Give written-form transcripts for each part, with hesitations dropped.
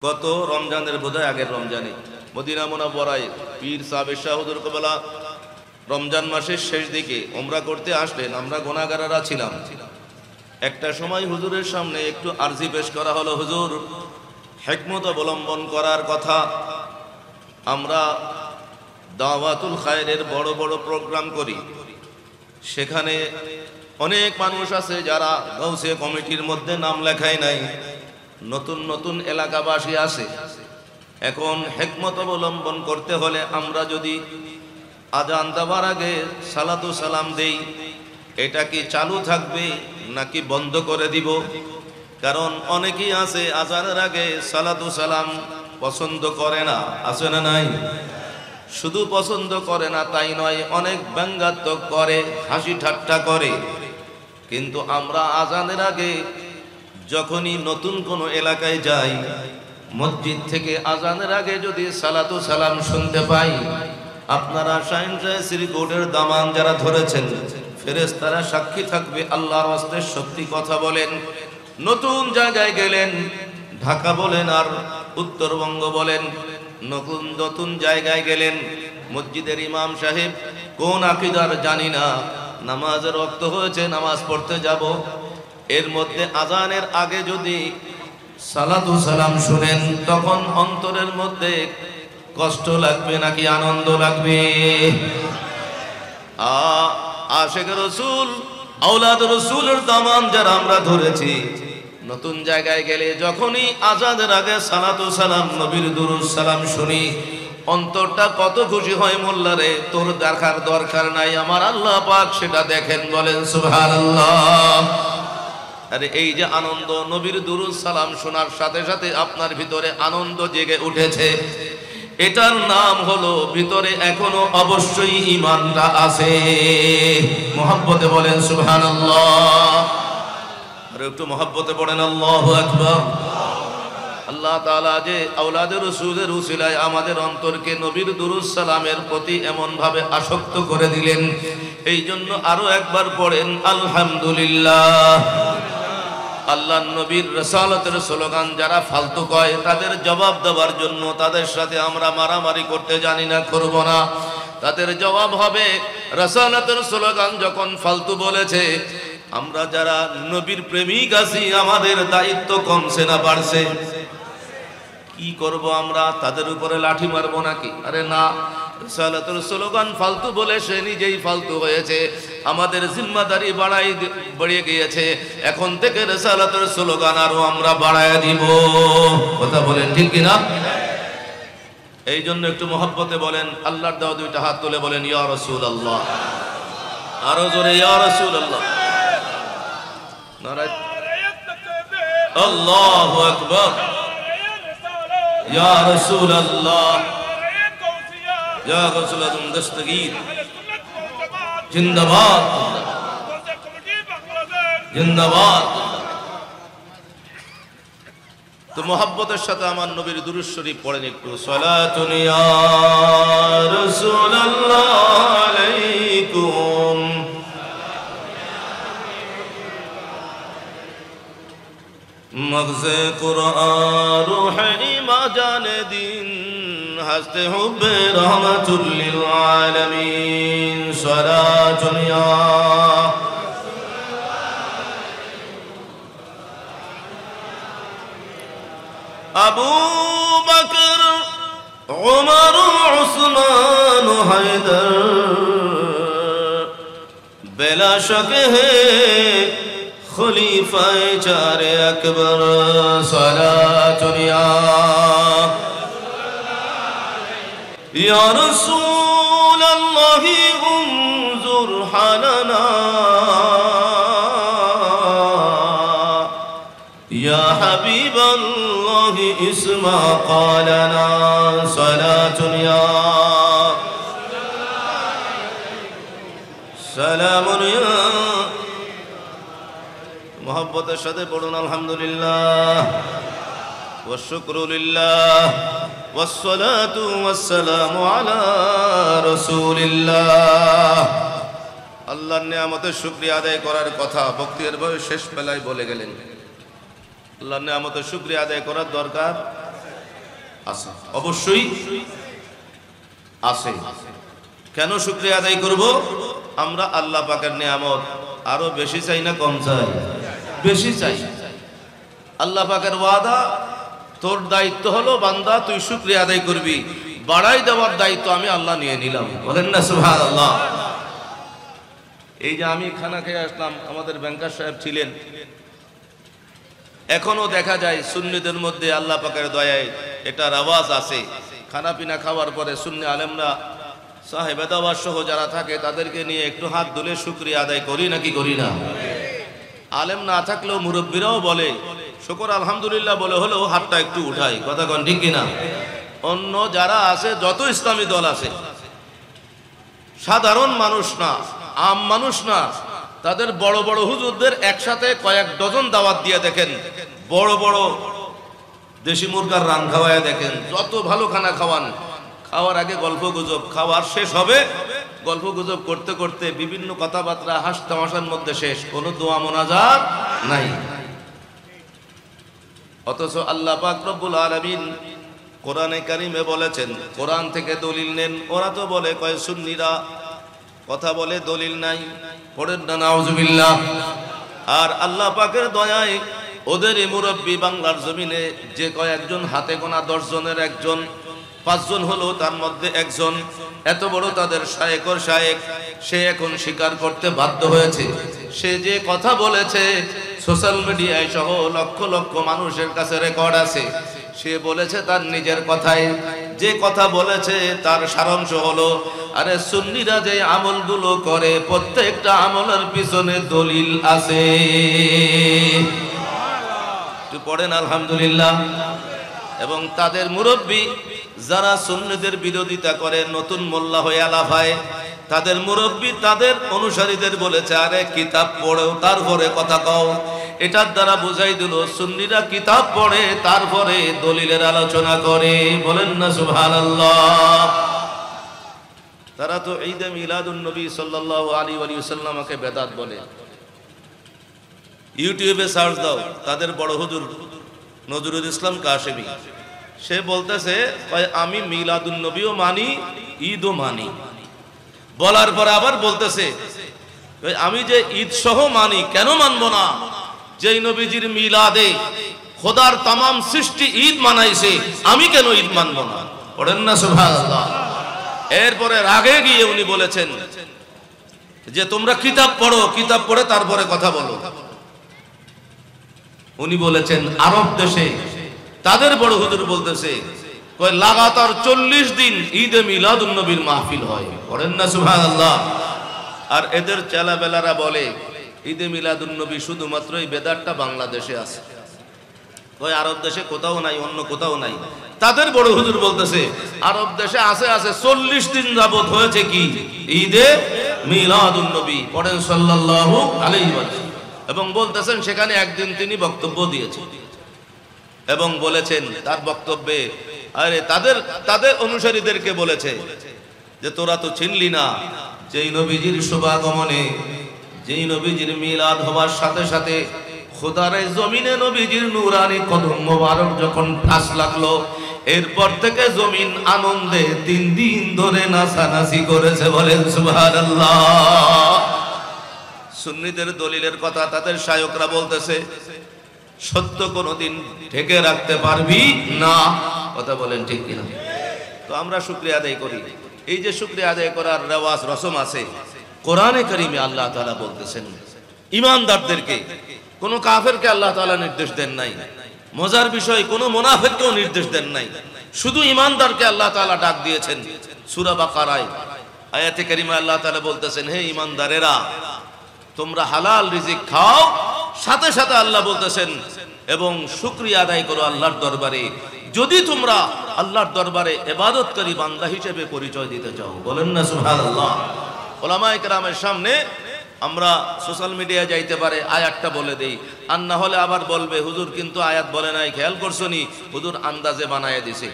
গত রমজানের বোধহয় আগের রমজানে মদিনা মুনাওয়ারায় পীর সাহেব শাহ হুজুর কবলা রমজান মাসের শেষ দিকে উমরা করতে আসলেন। আমরা গুনাহগাররা ছিলাম। একটা সময় হুজুরের সামনে একটু আরজি পেশ করা হলো, হুজুর হিকমত অবলম্বন করার কথা। আমরা দাওয়াতুল খায়রের বড় বড় প্রোগ্রাম করি, সেখানে অনেক মানুষ আছে যারা গাউসে কমিটির মধ্যে নাম লেখায় নাই, নতুন নতুন এলাকাবাসী আছে। এখন হিকমত অবলম্বন করতে হলে আমরা যদি আজান দেওয়ার আগে সালাতু সালাম দেই, এটা কি চালু থাকবে নাকি বন্ধ করে দিব? কারণ অনেকেই আছে আজানের আগে সালাতু সালাম পছন্দ করে না, আছে না নাই? শুধু পছন্দ করে না তাই নয়, অনেক ব্যঙ্গাত্মক করে, হাসি ঠাট্টা করে। কিন্তু আমরা আজানের আগে যখনই নতুন কোনো এলাকায় যাই, মসজিদ থেকে আজানের আগে যদি সালাতু সালাম শুনতে পাই, আপনারা শ্রীকোটের দামান যারা ধরেছেন ফেরেশতারা সাক্ষী থাকবে, আল্লাহর হস্তে সত্যি কথা বলেন। নতুন জায়গায় গেলেন, ঢাকা বলেন আর উত্তরবঙ্গ বলেন, নতুন নতুন জায়গায় গেলেন, মসজিদের ইমাম সাহেব কোন আকীদার জানি না, নামাজের ওয়াক্ত হয়েছে নামাজ পড়তে যাব, এর মধ্যে আজানের আগে যদি সালাতু সালাম শুনেন, তখন অন্তরের মধ্যে কষ্ট লাগবে নাকি আনন্দ লাগবে? আশিক রাসূল আওলাদ রাসূলের দামান যারা আমরা ধরেছি, নতুন জায়গায় গেলে যখনই আজানের আগে সালাতু সালাম নবীর দুরূদ সালাম শুনি, অন্তরটা কত খুশি হয়। মোল্লারে তোর দেখার দরকার নাই, আমার আল্লাহ পাক সেটা দেখেন, বলেন সুবহানাল্লাহ। আরে এই যে আনন্দ, নবীর দুরূদ সালাম শোনার সাথে সাথে আপনার ভিতরে আনন্দ জেগে উঠেছে, এটার নাম হলো ভিতরে এখনো অবশ্যই ঈমানটা আছে। মুহাব্বতে বলেন সুবহানাল্লাহ। আর একটু মুহাব্বতে পড়েন আল্লাহু আকবার। আল্লাহ তাআলা যে আওলাদে রাসূলের উসিলায় আমাদের অন্তরকে নবীর দুরূদ সালামের প্রতি এমন ভাবে আসক্ত করে দিলেন, এই জন্য আরো একবার পড়েন আলহামদুলিল্লাহ। আল্লাহ নবীর রাসালাতের স্লোগান যারা ফালতু কয়, তাদের জবাব দেওয়ার জন্য তাদের সাথে আমরা মারামারি করতে জানি না, করব না। তাদের জবাব হবে, রাসালাতের স্লোগান যখন ফালতু বলেছে, আমরা যারা নবীর প্রেমিক আছি আমাদের দায়িত্ব কমছে না বাড়ছে? কি করব আমরা? তাদের উপরে লাঠি মারবো নাকি? আরে না, রাসালাতের স্লোগান ফালতু বলে সে নিজেই ফালতু হয়েছে, আমাদের জিম্মাদারি বাড়িয়ে গিয়েছে। এখন থেকে রাসালাতের স্লোগান আরো আমরা বাড়ায় দিব। কথা বলেন ঠিক কিনা? এই জন্য একটু মহব্বতে বলেন, আল্লাহর দেওয়া দুইটা হাত তুলে বলেন ইয়া রাসূলুল্লাহ। আরো জোরে ইয়া রাসূলুল্লাহ। নারায়ে আল্লাহু আকবার। ইয়া রাসূলুল্লাহ, ইয়া রাসূলুল্লাহ দস্তগীর জিন্দাবাদ, জিন্দাবাদ। তো মোহাব্বতের সাথে আমার নবীর দুরূদ শরীফ পড়েন একটু। সালাতুন ইয়া রাসূলুল্লাহ আলাইকুম, মগজে কুরআন রূহে ইমান দিন, হাসতে হুব্বে রহমাতুল লিল আলামিন। সালাতুন ইয়া আবু বকর উমর উসমান হায়দার, বেলা শক হে খলিফায়ে চারে আকবর। সালাতুন ইয়া রাসূলুল্লাহ উনজুর হালানা, ইয়া হাবিবাল্লাহ ইসমা ক্বালানা। সালাতুন ইয়া সালামুন ইয়া। মুহাব্বতের সাথে পড়ুন আলহামদুলিল্লাহ ওয়া শুকরু লিল্লাহ ওয়াস সালাতু ওয়াস সালামু আলা রাসূলিল্লাহ। আল্লাহর নিয়ামতের শুকরিয়া আদায় করার কথা বক্তব্যের শেষ বেলায় বলে গেলেন। আল্লাহর নিয়ামতের শুকরিয়া আদায় করার দরকার আছে, অবশ্যই আছে। কেন শুকরিয়া আদায় করব? আমরা আল্লাহ পাকের নিয়ামত আরো বেশি চাই না কম চাই? বেশি চাই। আল্লাহ পাকের ওয়াদা, তোর দায়িত্ব হলো বান্দা তুই শুকরিয়া আদায় করবি, বাড়াই দেওয়ার দায়িত্ব আমি আল্লাহ নিয়ে নিলাম। বলেন না সুবহানাল্লাহ। এই যে আমি খানা খেয়ে আসলাম, আমাদের ব্যাংকার সাহেব ছিলেন, এখনো দেখা যায় সুন্নিদের মধ্যে আল্লাহ পাকের দয়ায় এটার আওয়াজ আছে। খানা পিনা খাওয়ার পরে সুন্নি আলেমরা সাহেব দাওয়াত সহ যারা থাকে তাদেরকে নিয়ে একটু হাত তুলে শুকরিয়া আদায় করি নাকি করি না? আলেম না থাকলেও মুরব্বীরাও বলে শুকর আলহামদুলিল্লাহ বলে হলেও হাতটা একটু উঠাই। কথা কন ঠিক কিনা? অন্য যারা আছে, যত ইসলামী দল আছে, সাধারণ মানুষ না, আম মানুষ না, তাদের বড় বড় হুজুরদের একসাথে কয়েক ডজন দাওয়াত দিয়ে দেখেন, বড় বড় দেশি মুরগার রান খাওয়ায় দেখেন, যত ভালো খানা খাওয়ান, খাওয়ার আগে গল্প গুজব, খাওয়ার শেষ হবে গল্প গুজব করতে করতে বিভিন্ন কথাবার্তা হাস তামাশার মধ্যে শেষ, কোনো দোয়া মোনাজাত নাই। অথচ আল্লাহ পাক রব্বুল আলামিন কোরআনে কারিমে বলেছেন, কোরআন থেকে দলিল নেন। ওরা তো বলে কয় সুন্নিরা কথা বলে, দলিল নাই, পড়েন না নাউজুবিল্লাহ। আর আল্লাহ পাকের দয়ায় ওদের মুরব্বী বাংলার জমিনে যে কয়েকজন, হাতে গোনা 10 জনের একজন, 5 জন হলো তার মধ্যে একজন, এত বড় তাদের শায়েখর শায়েখ, সে এখন স্বীকার করতে বাধ্য হয়েছে সে যে কথা বলেছে, সোশ্যাল মিডিয়ায় সহ লক্ষ লক্ষ মানুষের কাছে রেকর্ড আছে, সে বলেছে তার নিজের কথায়, যে কথা বলেছে তার সারাংশ হলো, আরে সুন্নিরা যে আমলগুলো করে প্রত্যেকটা আমলের পিছনে দলিল আছে। একটু পড়েন আলহামদুলিল্লাহ। এবং তাদের মুরব্বী যারা সুন্নিদের বিরোধিতা করে, নতুন মোল্লা হয়ে আলাফায়, তাদের মুরব্বী তাদের অনুসারীদের বলেছে, আরে কিতাব পড়েও তারপরে কথা কও। এটার দ্বারা বুঝাই দিল সুন্নিরা কিতাব পড়ে তারপরে দলিলের আলোচনা করে। বলেন না সুবহানাল্লাহ। তারা তো ঈদে মিলাদুন নবী সাল্লাল্লাহু আলাইহি ওয়া সাল্লামকে বেদাত বলে। ইউটিউবে সার্চ দাও, তাদের বড় হুজুর নজরুল ইসলাম কাশেমি, সে বলতেছে আমি মিলাদুন নবীও মানি, ঈদও মানি। বলার পরে আবার বলতেছে আমি যে ঈদ সহ মানি, কেন মানবো না? যেই নবীজির মিলাদে খোদার তামাম সৃষ্টি ঈদ মানাইছে, আমি কেন ঈদ মানবো না? পড়েন না সুবহানাল্লাহ। এরপরে রাগে গিয়ে উনি বলেছেন যে তোমরা কিতাব পড়ো, কিতাব পড়ে তারপরে কথা বলো। উনি বলেছেন আরব দেশে তাদের বড় হুজুর বলতেছে লাগাতার 40 দিন ঈদে মিলাদুন নবীর মাহফিল হয়। পড়েন না সুবহানাল্লাহ। আর এদের চেলাবেলারা বলে ঈদে মিলাদুন নবী শুধুমাত্র এই বেদাতটা বাংলাদেশে আছে, ওই আরব দেশে কোথাও নাই, অন্য কোথাও নাই। তাদের বড় হুজুর বলতেছে আরব দেশে আছে, 40 দিন যাবত হয়েছে কি ঈদে মিলাদুন নবী। পড়েন সাল্লাল্লাহু আলাইহি ওয়াসাল্লাম। এবং বলতেছেন সেখানে একদিন তিনি বক্তব্য দিয়েছেন এবং বলেছেন তার বক্তব্যে, আরে তাদের অনুসারীদেরকে বলেছে যে তোরা তো চিনলি না যেই নবীজির শুভাগমনে, যেই নবীজির মিলাদ হওয়ার সাথে সাথে খোদার এই জমিনে নবীজির নূরানি কদম মোবারক যখন ঠাস লাগলো, এরপর থেকে জমিন আনন্দে 3 দিন ধরে নাচানাচি করেছে। বলেন সুবহানাল্লাহ। সুন্নিদের দলিলের কথা তাদের শায়করা বলতেছে, সত্য কোনোদিন ঢেকে রাখতে পারবি না। কথা বলেন ঠিক কিনা? তো আমরা শুকরিয়া আদায় করি। এই যে শুকরিয়া আদায় করার রেওয়াজ রসম আছে, কোরআনে কারিমে আল্লাহ তাআলা বলতেছেন ইমানদারদেরকে, কোন কাফেরকে আল্লাহ তাআলা নির্দেশ দেন নাই। মজার বিষয়, কোন মুনাফিককেও নির্দেশ দেন নাই, শুধু ইমানদারকে আল্লাহ তাআলা ডাক দিয়েছেন। সূরা বাকারায় আয়াতে কারিমা আল্লাহ তাআলা বলতেছেন, হে ইমানদারেরা তোমরা হালাল রিজিক খাও, সাথে সাথে আল্লাহ বলতেছেন এবং শুকরিয়া আদায় করো আল্লাহর দরবারে, যদি তোমরা আল্লাহর দরবারে ইবাদতকারী বান্দা হিসেবে পরিচয় দিতে চাও। বলেন না সুবহানাল্লাহ। উলামায়ে কেরামের সামনে আমরা সোশ্যাল মিডিয়ায় যাইতে পারে আয়াতটা বলে দেই, আর না হলে আবার বলবে হুজুর কিন্তু আয়াত বলে নাই, খেয়াল করছো নি, হুজুর আন্দাজে বানায় দিছে।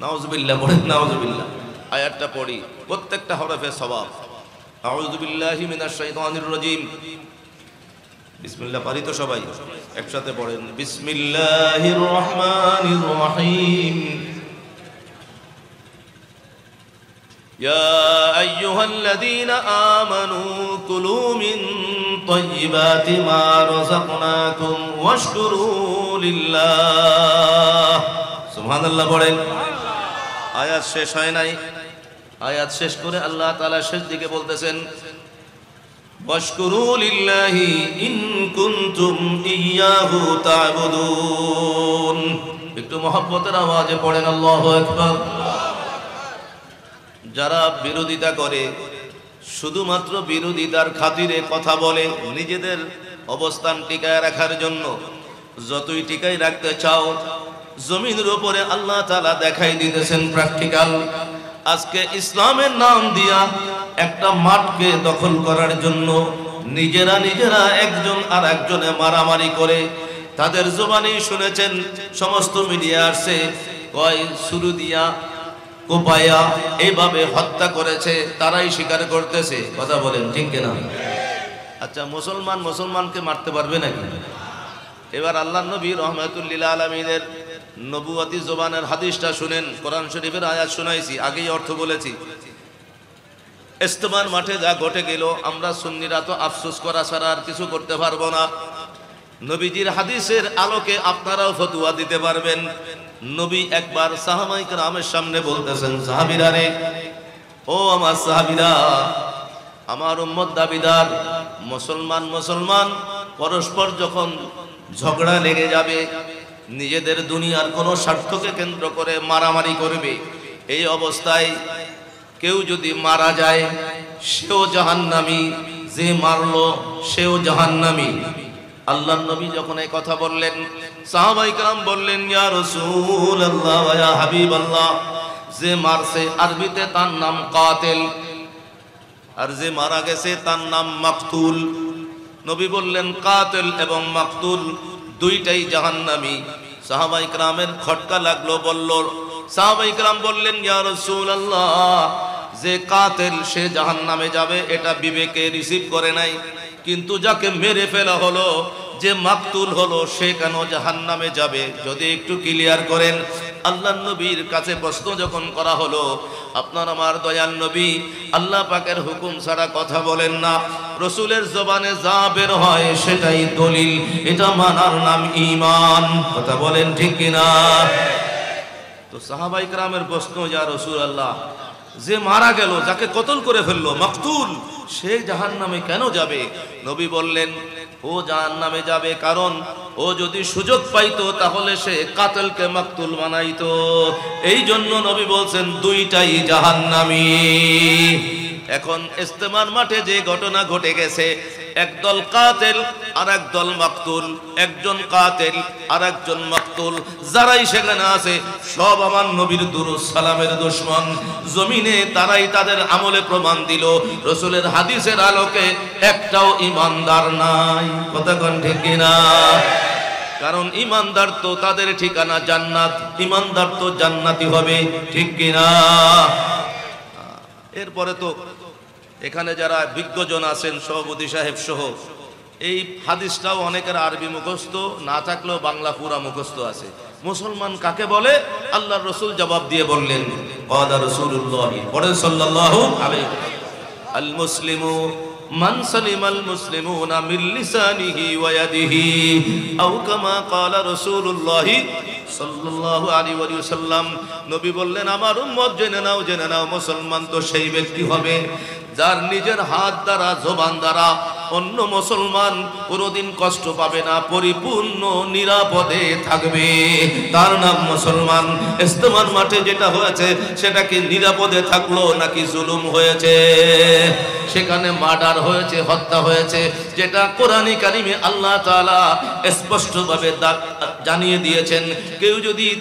নাউজুবিল্লাহ। বলেন নাউজুবিল্লাহ। আয়াতটা পড়ি, প্রত্যেকটা হরফে সওয়াব। আউযু বিল্লাহি মিনাশ শাইতানির রাজীম। বিসমিল্লাহ পারি তো সবাই একসাথে পড়েন, বিসমিল্লাহির রহমানির রহিম। ইয়া আইয়ুহাল্লাযীনা আমানু কুলু মিন তাইয়্যিবাতি মা রাযাকনাকুম ওয়াশকুরু লিল্লাহ। সুবহানাল্লাহ পড়েন। আয়াত শেষ হয় নাই, আয়াত শেষ করে আল্লাহ তাআলা শেষ দিকে বলতেছেন ওয়াশকুরু লিল্লাহি ইন কুনতুম ইয়্যাহু তা'বুদুন। একটু মহব্বতের আওয়াজে পড়েন আল্লাহু আকবার। যারা বিরোধিতা করে, শুধুমাত্র বিরোধিতার খাতিরে কথা বলে, নিজেদের অবস্থান টিকায় রাখার জন্য, যতই টিকায় রাখতে চাও, জমিনের উপরে আল্লাহ তাআলা দেখাই দিতেছেন প্র্যাকটিক্যাল। আজকে ইসলামের নাম দিয়া একটা মাঠকে দখল করার জন্য নিজেরা একজন আর একজনে মারামারি করে, তাদের জবানেই শুনেছেন, সমস্ত মিডিয়া আসছে, কয় শুরু দিয়া কোপায়া এইভাবে হত্যা করেছে, তারাই স্বীকার করতেছে। কথা বলেন ঠিক কিনা? আচ্ছা, মুসলমানকে মারতে পারবে নাকি? এবার আল্লাহ নবী রহমাতুল লিল আলামিনের নবুয়তি জবানের হাদিসটা শুনেন। কোরআন শরীফের আয়াত শুনাইছি, আগেই অর্থ বলেছি। ইস্তেমার মাঠে যা ঘটে গেল, আমরা সুন্নিরা তো আফসোস করা ছাড়া আর কিছু করতে পারবো না। নবীজির হাদিসের আলোকে আপনারাও ফতোয়া দিতে পারবেন। নবী একবার সাহাবায়ে কেরামের সামনে বলতেছেন, সাহাবীরা রে, ও আমার সাহাবীরা, আমার উম্মত দাবিদার, মুসলমান পরস্পর যখন ঝগড়া লেগে যাবে, নিজেদের দুনিয়ার কোনো স্বার্থকে কেন্দ্র করে মারামারি করবে, এই অবস্থায় কেউ যদি মারা যায় সেও জাহান্নামী, যে মারলো সেও জাহান্নামী। আল্লাহর নবী যখন এই কথা বললেন, সাহাবায়ে কেরাম বললেন, ইয়া রাসূলুল্লাহ ওয়া ইয়া হাবিবাল্লাহ, যে মারছে আরবিতে তার নাম কাতিল, আর যে মারা গেছে তার নাম মাকতুল। নবী বললেন কাতিল এবং মাকতুল দুইটাই জাহান্নামী। সাহাবায়ে কেরামের খটকা লাগলো, বলল, সাহাবায়ে কেরাম বললেন, ইয়া রাসূলুল্লাহ, যে কাতিল সে জাহান্নামে যাবে, এটা বিবেকে রিসিভ করে নাই, কিন্তু যাকে মেরে ফেলা হলো, যে মাকতুল হলো, সে কেন জাহান্নামে যাবে? যদি একটু ক্লিয়ার করেন। আল্লাহর নবীর কাছে প্রশ্ন যখন করা হলো, আপনার আমার দয়াল নবী আল্লাহ পাকের হুকুম ছাড়া কথা বলেন না, রাসূলের জবানে যা বের হয় সেটাই দলিল, এটা মানার নাম ঈমান। কথা বলেন ঠিক কিনা? তো সাহাবায়ে কেরামের প্রশ্ন, ইয়া রাসূলুল্লাহ, যে মারা গেল, যাকে কতল করে ফেললো, মাকতুল, সে জাহান্নামে কেন যাবে? নবী বললেন, ও জাহান্নামে যাবে কারণ ও যদি সুযোগ পাইতো তাহলে সে কাতলকে মাকতুল বানাইতো। এই জন্য নবী বলছেন দুইটাই জাহান্নামী। এখন ইস্তেমার মাঠে যে ঘটনা ঘটে গেছে, একদল কাতিল আর একদল মাকতুল, একজন কাতিল আর একজন মাকতুল, যারাই সেখানে আছে সব আমার নবীর দুরূদ সালামের দুশমন। জমিনে তারাই তাদের আমলে প্রমাণ দিল, রাসূলের হাদিসের আলোকে একটাও ঈমানদার নাই। কথা কোন ঠিক কিনা? কারণ ঈমানদার তো তাদের ঠিকানা জান্নাত, ঈমানদার তো জান্নাতি হবে, ঠিক কিনা? এরপরে তো এখানে যারা বিজ্ঞজন আছেন, সভাপতি সাহেব সহ, এই হাদিসটাও অনেকের আরবি মুখস্থ না থাকলেও বাংলা পুরা মুখস্থ আছে। মুসলমান কাকে বলে? আল্লাহর রাসূল জবাব দিয়ে বললেন, ক্বালা রাসূলুল্লাহ সাল্লাল্লাহু আলাইহি আল মুসলিমু মান সালিমাল মুসলিমুনা মিন লিসানিহি ওয়া ইয়াদিহি, আও কামা ক্বালা রাসূলুল্লাহ সাল্লাল্লাহু আলাইহি ওয়াসাল্লাম। নবী বললেন, আমার উম্মত জেনে নাও, মুসলমান তো সেই ব্যক্তি হবে যার নিজের হাত দ্বারা, জবান দ্বারা অন্য মুসলমান কোনোদিন কষ্ট পাবে না, পরিপূর্ণ নিরাপদে থাকবে, তার নাম মুসলমান। ইস্তেমার মাঠে যেটা হয়েছে সেটা কি নিরাপদে থাকলো নাকি জুলুম হয়েছে? সেখানে মার্ডার হয়েছে, হত্যা হয়েছে, যেটা কোরআনে কারিমে আল্লাহ তাআলা স্পষ্টভাবে জানিয়ে দিয়েছেন।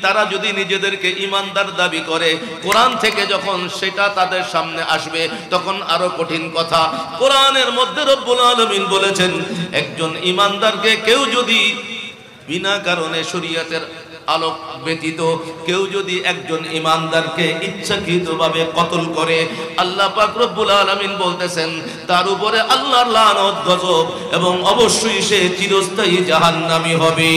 তারা যদি নিজেদেরকে ঈমানদার দাবি করে, কোরআন থেকে যখন সেটা তাদের সামনে আসবে তখন আরো কঠিন কথা। কোরআনের মধ্যে রব্বুল আলামিন বলেছেন, একজন ঈমানদারকে কেউ যদি বিনা কারণে শরীয়তের আলোক ব্যতীত কেউ যদি একজন ইমানদারকে ইচ্ছাকৃতভাবে কতল করে, আল্লাহ পাক রব্বুল আলামিন বলতেছেন তার উপরে আল্লাহর লানত গজব এবং অবশ্যই সে চিরস্থায়ী জাহান্নামী হবে।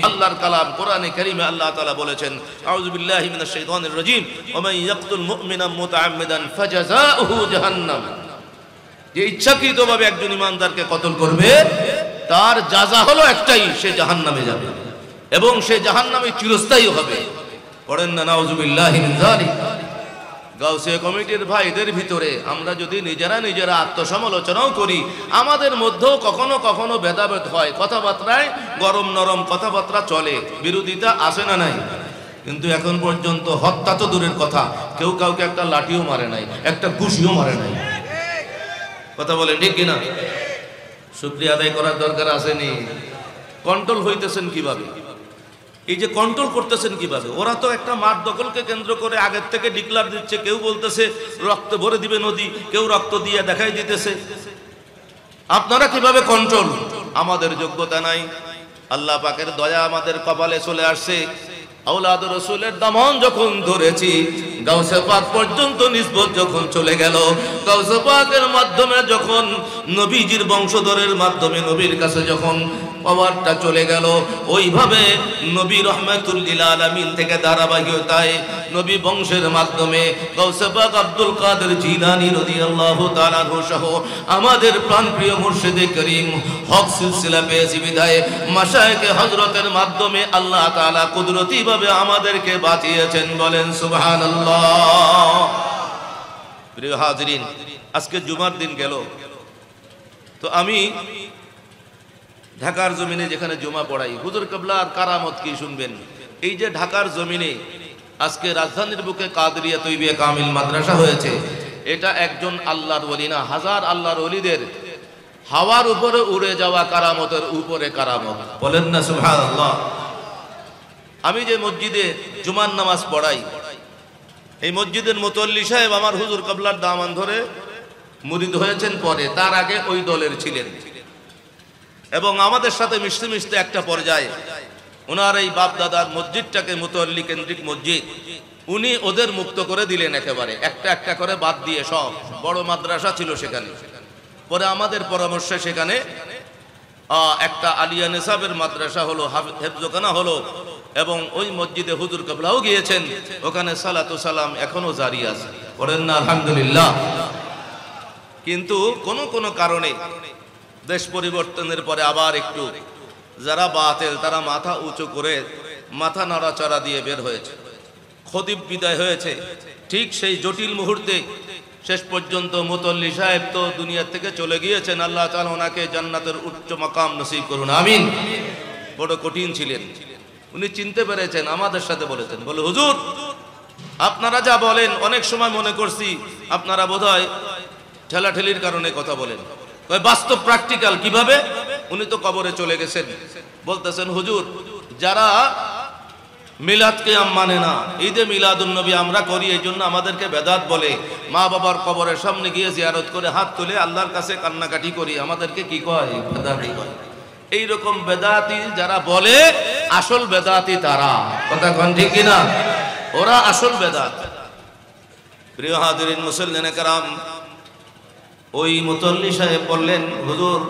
আল্লাহর কালাম কোরআনে কারীমে আল্লাহ তাআলা বলেছেন, আউযু বিল্লাহি মিনাশ শাইতানির রাজীম, ওয়া মান ইয়াকতুল মুমিনা মুতাআম্মিদান ফাজাযাউহু জাহান্নাম। যে ইচ্ছাকৃতভাবে একজন ইমানদারকে কতল করবে তার জাযা হলো একটাই, সে জাহান্নামে যাবে এবং সে জাহান্নামে চিরস্থায়ী হবে। পড়েন না নাউযুবিল্লাহি মিন যালিক। গাউসিয়া কমিটির ভাইদের ভিতরে আমরা যদি নিজেরা আত্মসমালোচনাও করি, আমাদের মধ্যেও কখনো কখনো ভেদাভেদ হয়, কথাবার্তায় গরম নরম কথাবার্তা চলে, বিরোধিতা আসে না নাই। কিন্তু এখন পর্যন্ত হত্যা তো দূরের কথা, কেউ কাউকে একটা লাঠিও মারে নাই, একটা ঘুষিও মারে নাই। কথা বলেন ঠিক কিনা? শুকরিয়া আদায় করার দরকার আসেনি। কন্ট্রোল হইতেছেন কিভাবে? এই যে কন্ট্রোল করতেছেন কিভাবে? ওরা তো একটা মাঠ দখলকে কেন্দ্র করে আগের থেকে ডিক্লার দিচ্ছে, কেউ বলতেছে রক্ত ভরে দিবে নদী, কেউ রক্ত দিয়ে দেখাই দিতেছে। আপনারা কিভাবে কন্ট্রোল? আমাদের যোগ্যতা নাই, আল্লাহ পাকের দয়া আমাদের কপালে চলে আসছে। আওলাদ রাসূলের দামন যখন ধরেছি, গাউসে পাক পর্যন্ত নিসবত যখন চলে গেল, গাউসে পাকের মাধ্যমে যখন নবীজির বংশধরের মাধ্যমে নবীর কাছে যখন পাওয়ারটা চলে গেল, ওইভাবে নবী রহমাতুল লিল আলামিন থেকে ধারাবাহিকতায় নবী বংশের মাধ্যমে গাউসে পাক আব্দুল কাদের জিলানী রাদিয়াল্লাহু তাআলা আনহু সহ আমাদের প্রাণপ্রিয় মুর্শিদে করিম হক সিলসিলা পেয়েছি বিধায় মাশায়েখে হযরতের মাধ্যমে আল্লাহ তাআলা কুদরতিভাবে আমাদেরকে বাঁচিয়েছেন। বলেন সুবহানাল্লাহ। প্রিয় হাজিরিন, আজকে জুমার দিন গেল, তো আমি ঢাকার জমিনে যেখানে জুমা পড়াই, হুজুর কিবলার কারামত কি শুনবেন। এই যে ঢাকার জমিনে আজকে রাজধানীর বুকে কাদরিয়া তৈবিয়া কামিল মাদ্রাসা হয়েছে, এটা একজন আল্লাহর ওলি না, হাজার আল্লাহর ওলিদের হাওয়ার উপরে উড়ে যাওয়া কারামতের উপরে কারামত। বলেন না সুবহানাল্লাহ। আমি যে মসজিদে জুমার নামাজ পড়াই, এই মসজিদের মুতল্লি সাহেব আমার হুজুর কিবলার দামান ধরে মুরিদ হয়েছেন পরে, তার আগে ওই দলের ছিলেন এবং আমাদের সাথে মিশতে মিশতে একটা পর্যায়ে ওনার এই বাপ দাদার মসজিদটাকে মুতল্লি কেন্দ্রিক মসজিদ, উনি ওদের মুক্ত করে দিলেন একেবারে, একটা একটা করে বাদ দিয়ে। সব বড় মাদ্রাসা ছিল সেখানে। পরে আমাদের পরামর্শে সেখানে একটা আলিয়া নিসাবের মাদ্রাসা হলো, হেফজখানা হলো এবং ওই মসজিদে হুজুর কিবলাও গিয়েছেন, ওখানে সালাতু সালাম এখনো জারি আছে। পড়েন না আলহামদুলিল্লাহ। কিন্তু কোন কারণে দেশ পরিবর্তনের পরে আবার একটু যারা বাতিল তারা মাথা উঁচু করে মাথা নাড়াচাড়া দিয়ে বের হয়েছে, খতিব বিদায় হয়েছে। ঠিক সেই জটিল মুহূর্তে শেষ পর্যন্ত মুতল্লি সাহেব তো দুনিয়া থেকে চলে গিয়েছেন, আল্লাহ তাআলা ওনাকে জান্নাতের উচ্চ মাকাম নসিব করুন, আমিন। বড় কঠিন ছিলেন, উনি চিনতে পেরেছেন, আমাদের সাথে বলেছেন, বলে হুজুর আপনারা যা বলেন অনেক সময় মনে করছি আপনারা বোধহয় ঠেলাঠেলির কারণে কথা বলেন, বাস্তব প্র্যাকটিক্যাল কিভাবে। উনি তো কবরে চলে গেছেন, বলতেছেন হুজুর যারা মিলাদকে মানে না, ঈদে মিলাদুন নবী আমরা করি, এই জন্য আমাদেরকে বেদাত বলে, মা বাবার কবরের সামনে গিয়ে জিয়ারত করে হাত তুলে আল্লাহর কাছে কান্নাকাটি করি, আমাদেরকে কি কয়? বেদাতি কয়। এইরকম বেদাতি যারা বলে, আসল বেদাতি তারা। কথা কোন ঠিক কিনা? ওরা আসল বেদাত। প্রিয় হাজিরিন মুসল্লিনে কেরাম, ওই মুতল্লি সাহেব বললেন হুজুর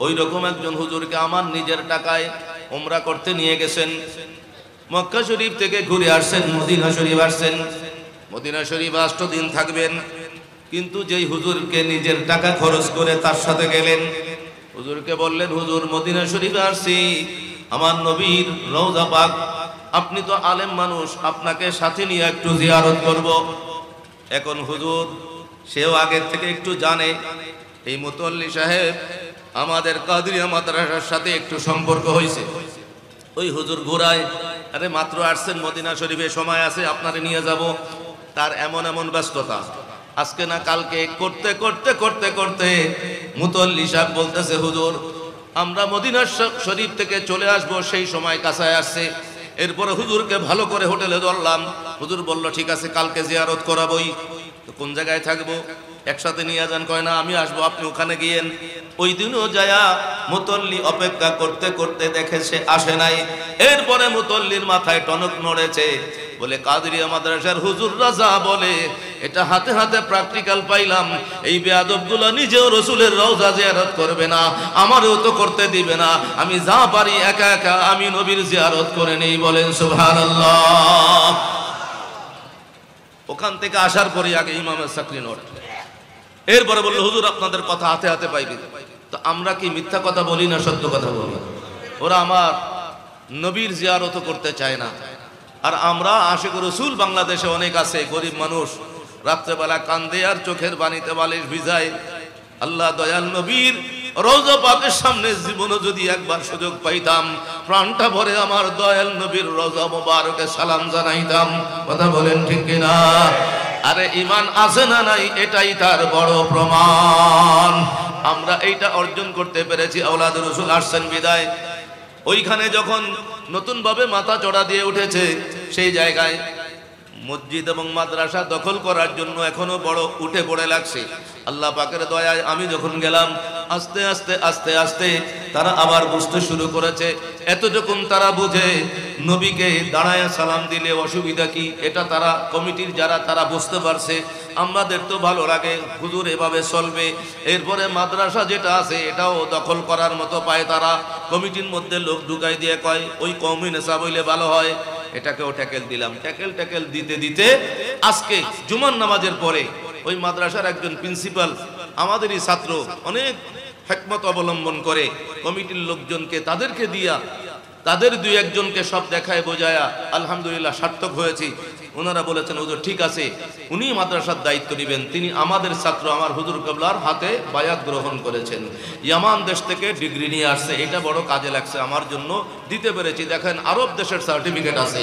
ওই রকম একজন হুজুরকে আমার নিজের টাকায় উমরা করতে নিয়ে গেছেন, মক্কা শরীফ থেকে ঘুরে আসছেন, মদিনা শরীফ আসছেন, মদিনা শরীফ 8 দিন থাকবেন। কিন্তু যেই হুজুরকে নিজের টাকা খরচ করে তার সাথে গেলেন, হুজুরকে বললেন হুজুর মদিনা শরীফে আসছি, আমার নবীর রওজা পাক, আপনি তো আলেম মানুষ, আপনাকে সাথে নিয়ে একটু জিয়ারত করব। এখন হুজুর সেও আগের থেকে একটু জানে এই মুতল্লি সাহেব আমাদের কাদরিয়া মাদ্রাসার সাথে একটু সম্পর্ক হয়েছে। ওই হুজুর ঘোরায়, আরে মাত্র আসছেন মদিনা শরীফে, সময় আছে আপনারে নিয়ে যাব। তার এমন এমন ব্যস্ততা, আজকে না কালকে করতে করতে করতে করতে মুতল্লি সাহেব বলতেছে হুজুর আমরা মদিনা শরীফ থেকে চলে আসব, সেই সময় কাছায় আসছে। এরপরে হুজুরকে ভালো করে হোটেলে ধরলাম, হুজুর বলল ঠিক আছে কালকে জিয়ারত করাবই, তো কোন জায়গায় থাকবো? একসাথে নিয়ে যান। কয় না আমি আসবো, আপনি ওখানে গিয়েন। ওই দিনও যায়া মুতল্লি অপেক্ষা করতে করতে দেখেছে আসে নাই। এরপরে মুতল্লির মাথায় টনক নড়েছে, বলে কাদরিয়া মাদ্রাসার হুজুর রাজা বলে এটা হাতে হাতে প্র্যাকটিক্যাল পাইলাম, এই বেয়াদবগুলো নিজেও রসুলের রওজা জিয়ারত করবে না, আমারও তো করতে দিবে না, আমি যা পারি একা একা আমি নবীর জিয়ারত করে নেই। বলেন সুবহানাল্লাহ। ওখান থেকে আসার পরে আগে ইমামের চাকরি নোট, এরপরে বললো হুজুর আপনাদের কথা হাতে হাতে পাইবি। তো আমরা কি মিথ্যা কথা বলি না সত্য কথা বলি? ওরা আমার নবীর জিয়ারত করতে চায় না, আর আমরা আশিক রসুল বাংলাদেশে অনেক আছে, গরিব মানুষ রাত্রেবেলা কান্দে আর চোখের পানিতে বালিশ ভিজায়। আল্লাহ দয়াল নবীর রওজা পাকের সামনে জীবনে যদি একবার সুযোগ পাইতাম, প্রাণটা ভরে আমার দয়াল নবীর রওজা মোবারকে সালাম জানাইতাম। কথা বলেন ঠিক কিনা? আরে ঈমান আছে না নাই এটাই তার বড় প্রমাণ। আমরা এইটা অর্জন করতে পেরেছি, আওলাদ রসুল আসছেন বিদায়। ওইখানে যখন নতুন ভাবে মাথা চড়া দিয়ে উঠেছে, সেই জায়গায় মসজিদ এবং মাদ্রাসা দখল করার জন্য এখনো বড় উঠে পড়ে লাগছে। আল্লাহ পাকের দয়ায় আমি যখন গেলাম, আস্তে আস্তে আস্তে আস্তে তারা আবার বুঝতে শুরু করেছে। এতটুকুন তারা বুঝে নবীকে দাঁড়ায় সালাম দিলে অসুবিধা কি, এটা তারা কমিটির যারা তারা বুঝতে পারছে। আমাদের তো ভালো লাগে হুজুর এভাবে চলবে। এরপরে মাদ্রাসা যেটা আছে এটাও দখল করার মতো পায় তারা, কমিটির মধ্যে লোক ঢুকাই দিয়ে কয় ওই কওমি নেশা বইলে ভালো হয়, এটাকেও ট্যাকেল দিলাম। ট্যাকেল দিতে দিতে আজকে জুমার নামাজের পরে ওই মাদ্রাসার একজন প্রিন্সিপাল আমাদেরই ছাত্র, অনেক হিকমত অবলম্বন করে কমিটির লোকজনকে তাদেরকে দিয়া তাদের দুই একজনকে সব দেখায় বোঝায়া আলহামদুলিল্লাহ সার্থক হয়েছি। ওনারা বলেছেন হুজুর ঠিক আছে, উনি মাদ্রাসার দায়িত্ব নেবেন। তিনি আমাদের ছাত্র আমার হুজুর কেবলার হাতে বায়াত গ্রহণ করেছেন, ইয়ামান দেশ থেকে ডিগ্রি নিয়ে আসছে, এটা বড় কাজে লাগছে আমার জন্য, দিতে পেরেছি। দেখেন আরব দেশের সার্টিফিকেট আছে,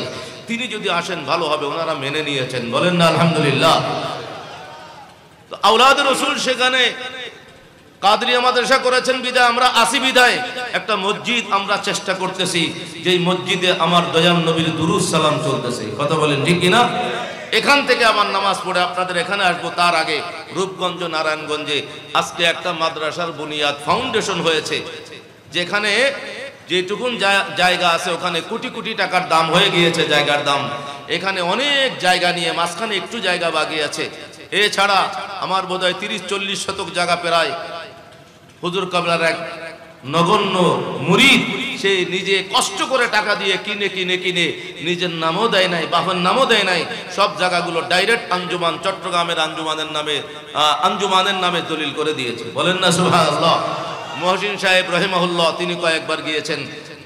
তিনি যদি আসেন ভালো হবে। ওনারা মেনে নিয়েছেন, বলেন না আলহামদুলিল্লাহ। তো আওলাদ রসুল সেখানে কাদরিয়া মাদ্রাসা করেছেন বিদায় আমরা আসি বিদায় একটা মসজিদ আমরা চেষ্টা করতেছি, যেই মসজিদে আমার দয়াল নবীর দুরূদ সালাম চলতেছে। কথা বলেন ঠিক কিনা? এখান থেকে আমার নামাজ পড়ে আপনাদের এখানে আসবো, তার আগে রূপগঞ্জ নারায়ণগঞ্জে আজকে একটা মাদ্রাসার বুনিয়াদ ফাউন্ডেশন হয়েছে, যেখানে যেটুকুন জায়গা আছে ওখানে কোটি কোটি টাকার দাম হয়ে গিয়েছে জায়গার দাম। এখানে অনেক জায়গা নিয়ে মাঝখানে একটু জায়গা বাকি আছে। এছাড়া আমার বোধহয় 30-40 শতক জায়গা প্রায় হুজুর কাবলার এক নগণ্য মুরিদ, সে নিজে কষ্ট করে টাকা দিয়ে কিনে নিজের নামও দেয় নাই, বাবার নামও দেয় নাই, সব জায়গাগুলো ডাইরেক্ট আঞ্জুমান, চট্টগ্রামের আঞ্জুমানের নামে দলিল করে দিয়েছে। বলেন না সুবহানাল্লাহ। মহসিন সাহেব রহিমাহুল্লাহ তিনি কয়েকবার গিয়েছেন,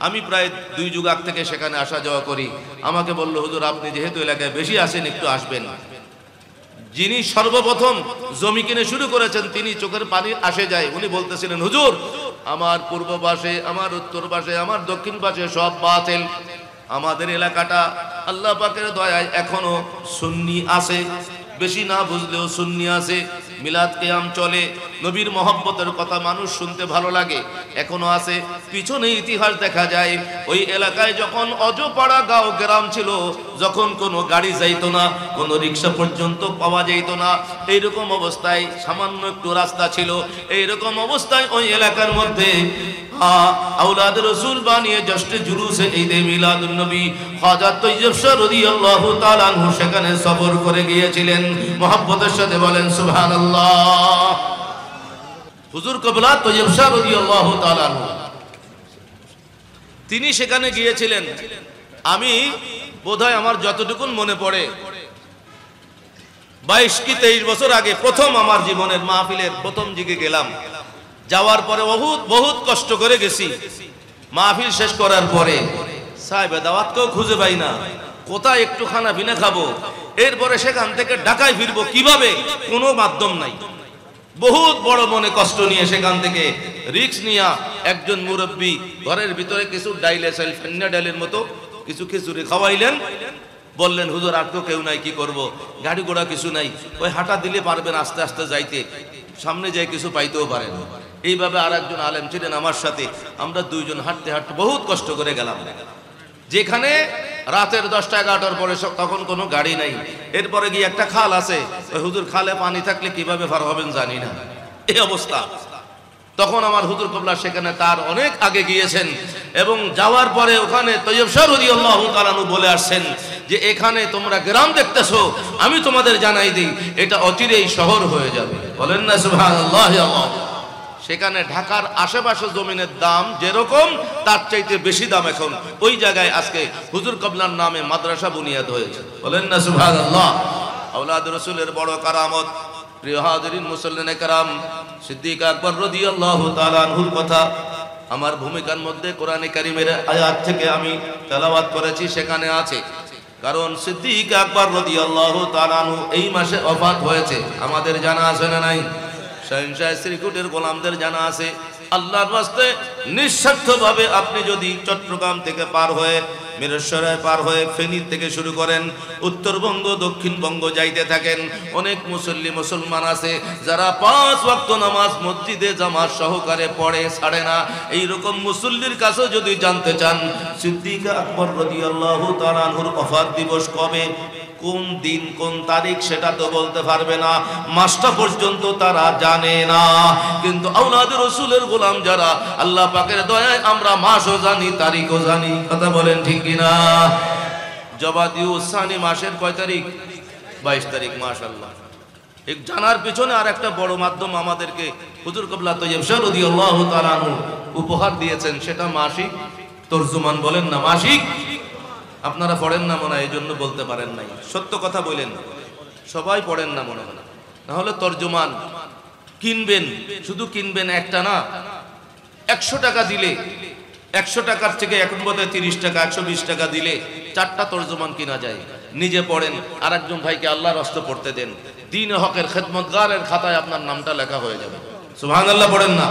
আমি প্রায় 2 যুগ আগ থেকে সেখানে আসা যাওয়া করি। আমাকে বলল হুজুর আপনি যেহেতু এলাকায় বেশি আসেন একটু আসবেন। যিনি সর্বপ্রথম জমি কিনে শুরু করেছেন তিনি চোখের পানি আসে যায়, উনি বলতেছিলেন হুজুর আমার পূর্ব পাশে, আমার উত্তর পাশে, আমার দক্ষিণ পাশে সব বাতিল, আমাদের এলাকাটা আল্লাহ পাকের দয়ায় এখনো সুন্নি আছে, বেশি না বুঝলেও সুন্নি আছে, মিলাদ কিয়াম চলে, নবীর মহব্বতের কথা মানুষ শুনতে ভালো লাগে, এখনো আছে। পিছনে ইতিহাস দেখা যায় ওই এলাকায় যখন অজপাড়া গাঁও গ্রাম ছিল, যখন কোনো গাড়ি যাইতো না, কোনো রিক্সা পর্যন্ত পাওয়া যাইত না, এইরকম অবস্থায় সামান্য একটু রাস্তা ছিল, এইরকম অবস্থায় ওই এলাকার মধ্যে আওলাদ রসুল বানিয়ে জশ্নে জুলুসে ঈদে মিলাদুন নবী হযরত তৈয়ব শাহ রাদিয়াল্লাহু তাআলা আনহু সেখানে সফর করে গিয়েছিলেন। মহব্বতের সাথে বলেন সুবহানাল্লাহ। হুজুর কিবলা তৈয়ব শাহ রাদিয়াল্লাহু তাআলা আনহু তিনি সেখানে গিয়েছিলেন। আমি বোধহয় আমার যতটুকুন মনে পড়ে 22 কি 23 বছর আগে প্রথম আমার জীবনের মাহফিলের প্রথম দিকে গেলাম। যাওয়ার পরে বহুত কষ্ট করে গেছি। মাহফিল শেষ করার পরে সাহেবে দাওয়াতকেও খুঁজে পাই না, কোথায় একটু খানা পিনা খাবো, এরপরে সেখান থেকে ঢাকায় ফিরবো কিভাবে, কোনো মাধ্যম নাই। বহুত বড় মনে কষ্ট নিয়ে সেখান থেকে রিক্স নিয়ে একজন মুরব্বী ঘরের ভিতরে কিছু ডাইলে চাইল ফেন্না ডাইলের মতো কিছু খিচুড়ি খাওয়াইলেন, বললেন হুজুর আর তো কেউ নাই, কি করব, গাড়ি ঘোড়া কিছু নাই, ওই হাঁটা দিলে পারবেন আস্তে আস্তে যাইতে, সামনে যাই কিছু পাইতেও পারেন। এইভাবে আর একজন আলেম ছিলেন আমার সাথে, আমরা দুইজন হাঁটতে হাঁটতে বহুত কষ্ট করে গেলাম। যেখানে রাতের 10টা-11টার পরে তখন কোনো গাড়ি নাই। এরপরে গিয়ে একটা খাল আছে, ওই হুজুর খালে পানি থাকলে কিভাবে পার হবেন জানি না, এই অবস্থা। তখন আমার হুজুর কিবলা সেখানে তার অনেক আগে গিয়েছেন এবং যাওয়ার পরে ওখানে তৈয়ব শাহ রাদিয়াল্লাহু তাআলা আনহু বলে আসছেন যে এখানে তোমরা গ্রাম দেখতেছো, আমি তোমাদের জানাই দিই এটা অচিরেই শহর হয়ে যাবে। বলেন না সুবহানাল্লাহ। সেখানে ঢাকার আশেপাশে জমিনের দাম যেরকম তার চাইতে বেশি দাম এখন ওই জায়গায় আজকে হুজুর কিবলার নামে মাদ্রাসা বুনিয়াদ হয়েছে। বলেন না সুবহানাল্লাহ। আওলাদ রাসূলের বড় কারামত। প্রিয় হাজিরিন মুসল্লিনে কেরাম, সিদ্দিক আকবর রাদিয়াল্লাহু তাআলা আনহুর কথা আমার ভূমিকার মধ্যে কোরআনে কারীমের আয়াত থেকে আমি তেলাওয়াত করেছি, সেখানে আছে। কারণ সিদ্দিক আকবর রাদিয়াল্লাহু তাআলা আনহু এই মাসে ওফাত হয়েছে, আমাদের জানা আছে না নাই? শাহিনশাহ শ্রীকুটের গোলামদের জানা আছে। আল্লাহর রাস্তায় নিঃস্বার্থভাবে আপনি যদি চট্টগ্রাম থেকে পার হয়ে মিরসরাই পার হয়ে ফেনী থেকে শুরু করেন উত্তরবঙ্গ দক্ষিণবঙ্গ যাইতে থাকেন, অনেক মুসলমান আছে যারা 5 ওয়াক্ত নামাজ মসজিদে জামাত সহকারে পড়ে, ছাড়ে না। এইরকম মুসল্লির কাছেও যদি জানতে চান সিদ্দিক আকবর রাদিয়াল্লাহু তাআলা আনহুর ওফাত দিবস কবে, কোন দিন কোন তারিখ সেটা তো বলতে পারবে না, মাসটা পর্যন্ত তারা জানে না। কিন্তু আওলাদে রাসূলের গোলাম যারা, আল্লাহ পাকের দয়ায় আমরা মাসও জানি তারিখও জানি। কথা বলেন ঠিক কিনা? জবাদিউ সানি মাসের কয় তারিখ? 22 তারিখ। মাশাআল্লাহ। এই জানার পিছনে আর একটা বড় মাধ্যম আমাদেরকে হুজুর কিবলা তৈয়ব শাহ রাদিয়াল্লাহু তাআলা আনহু উপহার দিয়েছেন, সেটা মাসিক তরজুমান। বলেন না মাসিক। আপনারা পড়েন না মনে হয়, এই জন্য বলতে পারেন নাই। সত্য কথা বলেন, সবাই পড়েন না মনে হয়। না হলে তরজুমান কিনবেন, শুধু কিনবেন একটা না, 100 টাকা দিলে 100 টাকার থেকে এখন বোধহয় 30 টাকা 120 টাকা দিলে 4টা তরজুমান কিনা যায়। নিজে পড়েন, আর একজন ভাইকে আল্লাহর রাস্তে পড়তে দেন, দ্বীন হকের খেদমতগারের খাতায় আপনার নামটা লেখা হয়ে যাবে। সুবহানাল্লাহ পড়েন না।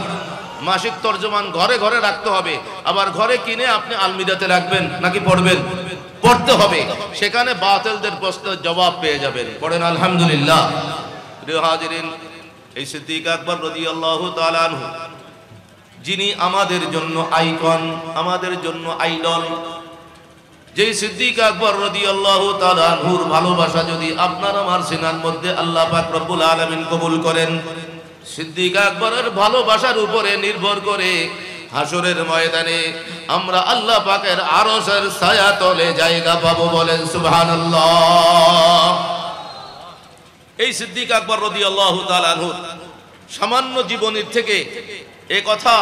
মাসিক তরজুমান ঘরে ঘরে রাখতে হবে। আবার ঘরে কিনে আপনি আলমিরাতে রাখবেন নাকি পড়বেন? পড়তে হবে। সেখানে বাতিলদের প্রশ্নের জবাব পেয়ে যাবেন। পড়েন আলহামদুলিল্লাহ। প্রিয় হাজিরিন, এই সিদ্দিক আকবর রাদিয়াল্লাহু তাআলা আনহু যিনি আমাদের জন্য আইকন, আমাদের জন্য আইডল, যেই সিদ্দিক আকবর রাদিয়াল্লাহু তাআলা আনহুর ভালোবাসা যদি আপনার আমার সিনার মধ্যে আল্লাহ পাক রব্বুল আলামিন কবুল করেন, সিদ্দিক আকবরের ভালোবাসার উপরে নির্ভর করে হাসরের ময়দানে আমরা আল্লাহ পাকের আরশের ছায়া তলে জায়গা পাবো। বলেন সুবহানাল্লাহ। এই সিদ্দিক আকবর রাদিয়াল্লাহু তাআলা আনহু সামান্য জীবনীর থেকে এ কথা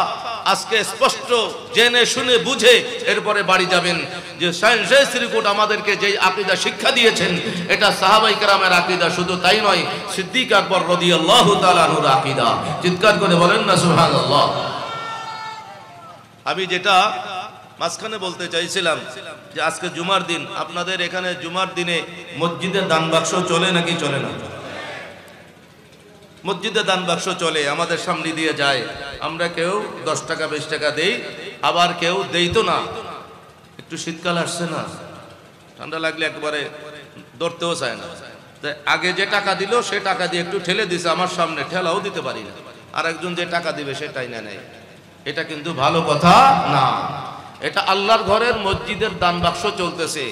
আজকে স্পষ্ট জেনে শুনে বুঝে এরপরে বাড়ি যাবেন যে শাহিনশাহ শ্রীকুট আমাদেরকে যে আকীদা শিক্ষা দিয়েছেন, এটা সাহাবায়ে কেরামের আকীদা, শুধু তাই নয় সিদ্দিক আকবর রাদিয়াল্লাহু তাআলা আনহুর আকীদা। চিৎকার করে বলেন না সুবহানাল্লাহ। আমি যেটা মাঝখানে বলতে চাইছিলাম যে আজকে জুমার দিন, আপনাদের এখানে জুমার দিনে মসজিদে দান বাক্স চলে নাকি চলে না? মসজিদে দান বাক্স চলে, আমাদের সামনে দিয়ে যায়। আমরা কেউ 10 টাকা 20 টাকা দেই, আবার কেউ দেই তো না। একটু শীতকাল আসছে না, ঠান্ডা লাগলে একবারে ধরতেও চায় না। আগে যে টাকা দিল সে টাকা দিয়ে একটু ঠেলে দিছে আমার সামনে, ঠেলাও দিতে পারি না। আর একজন যে টাকা দিবে সেটাই না নেয়। এটা কিন্তু ভালো কথা না। এটা আল্লাহর ঘরের মসজিদের দান বাক্স চলতেছে।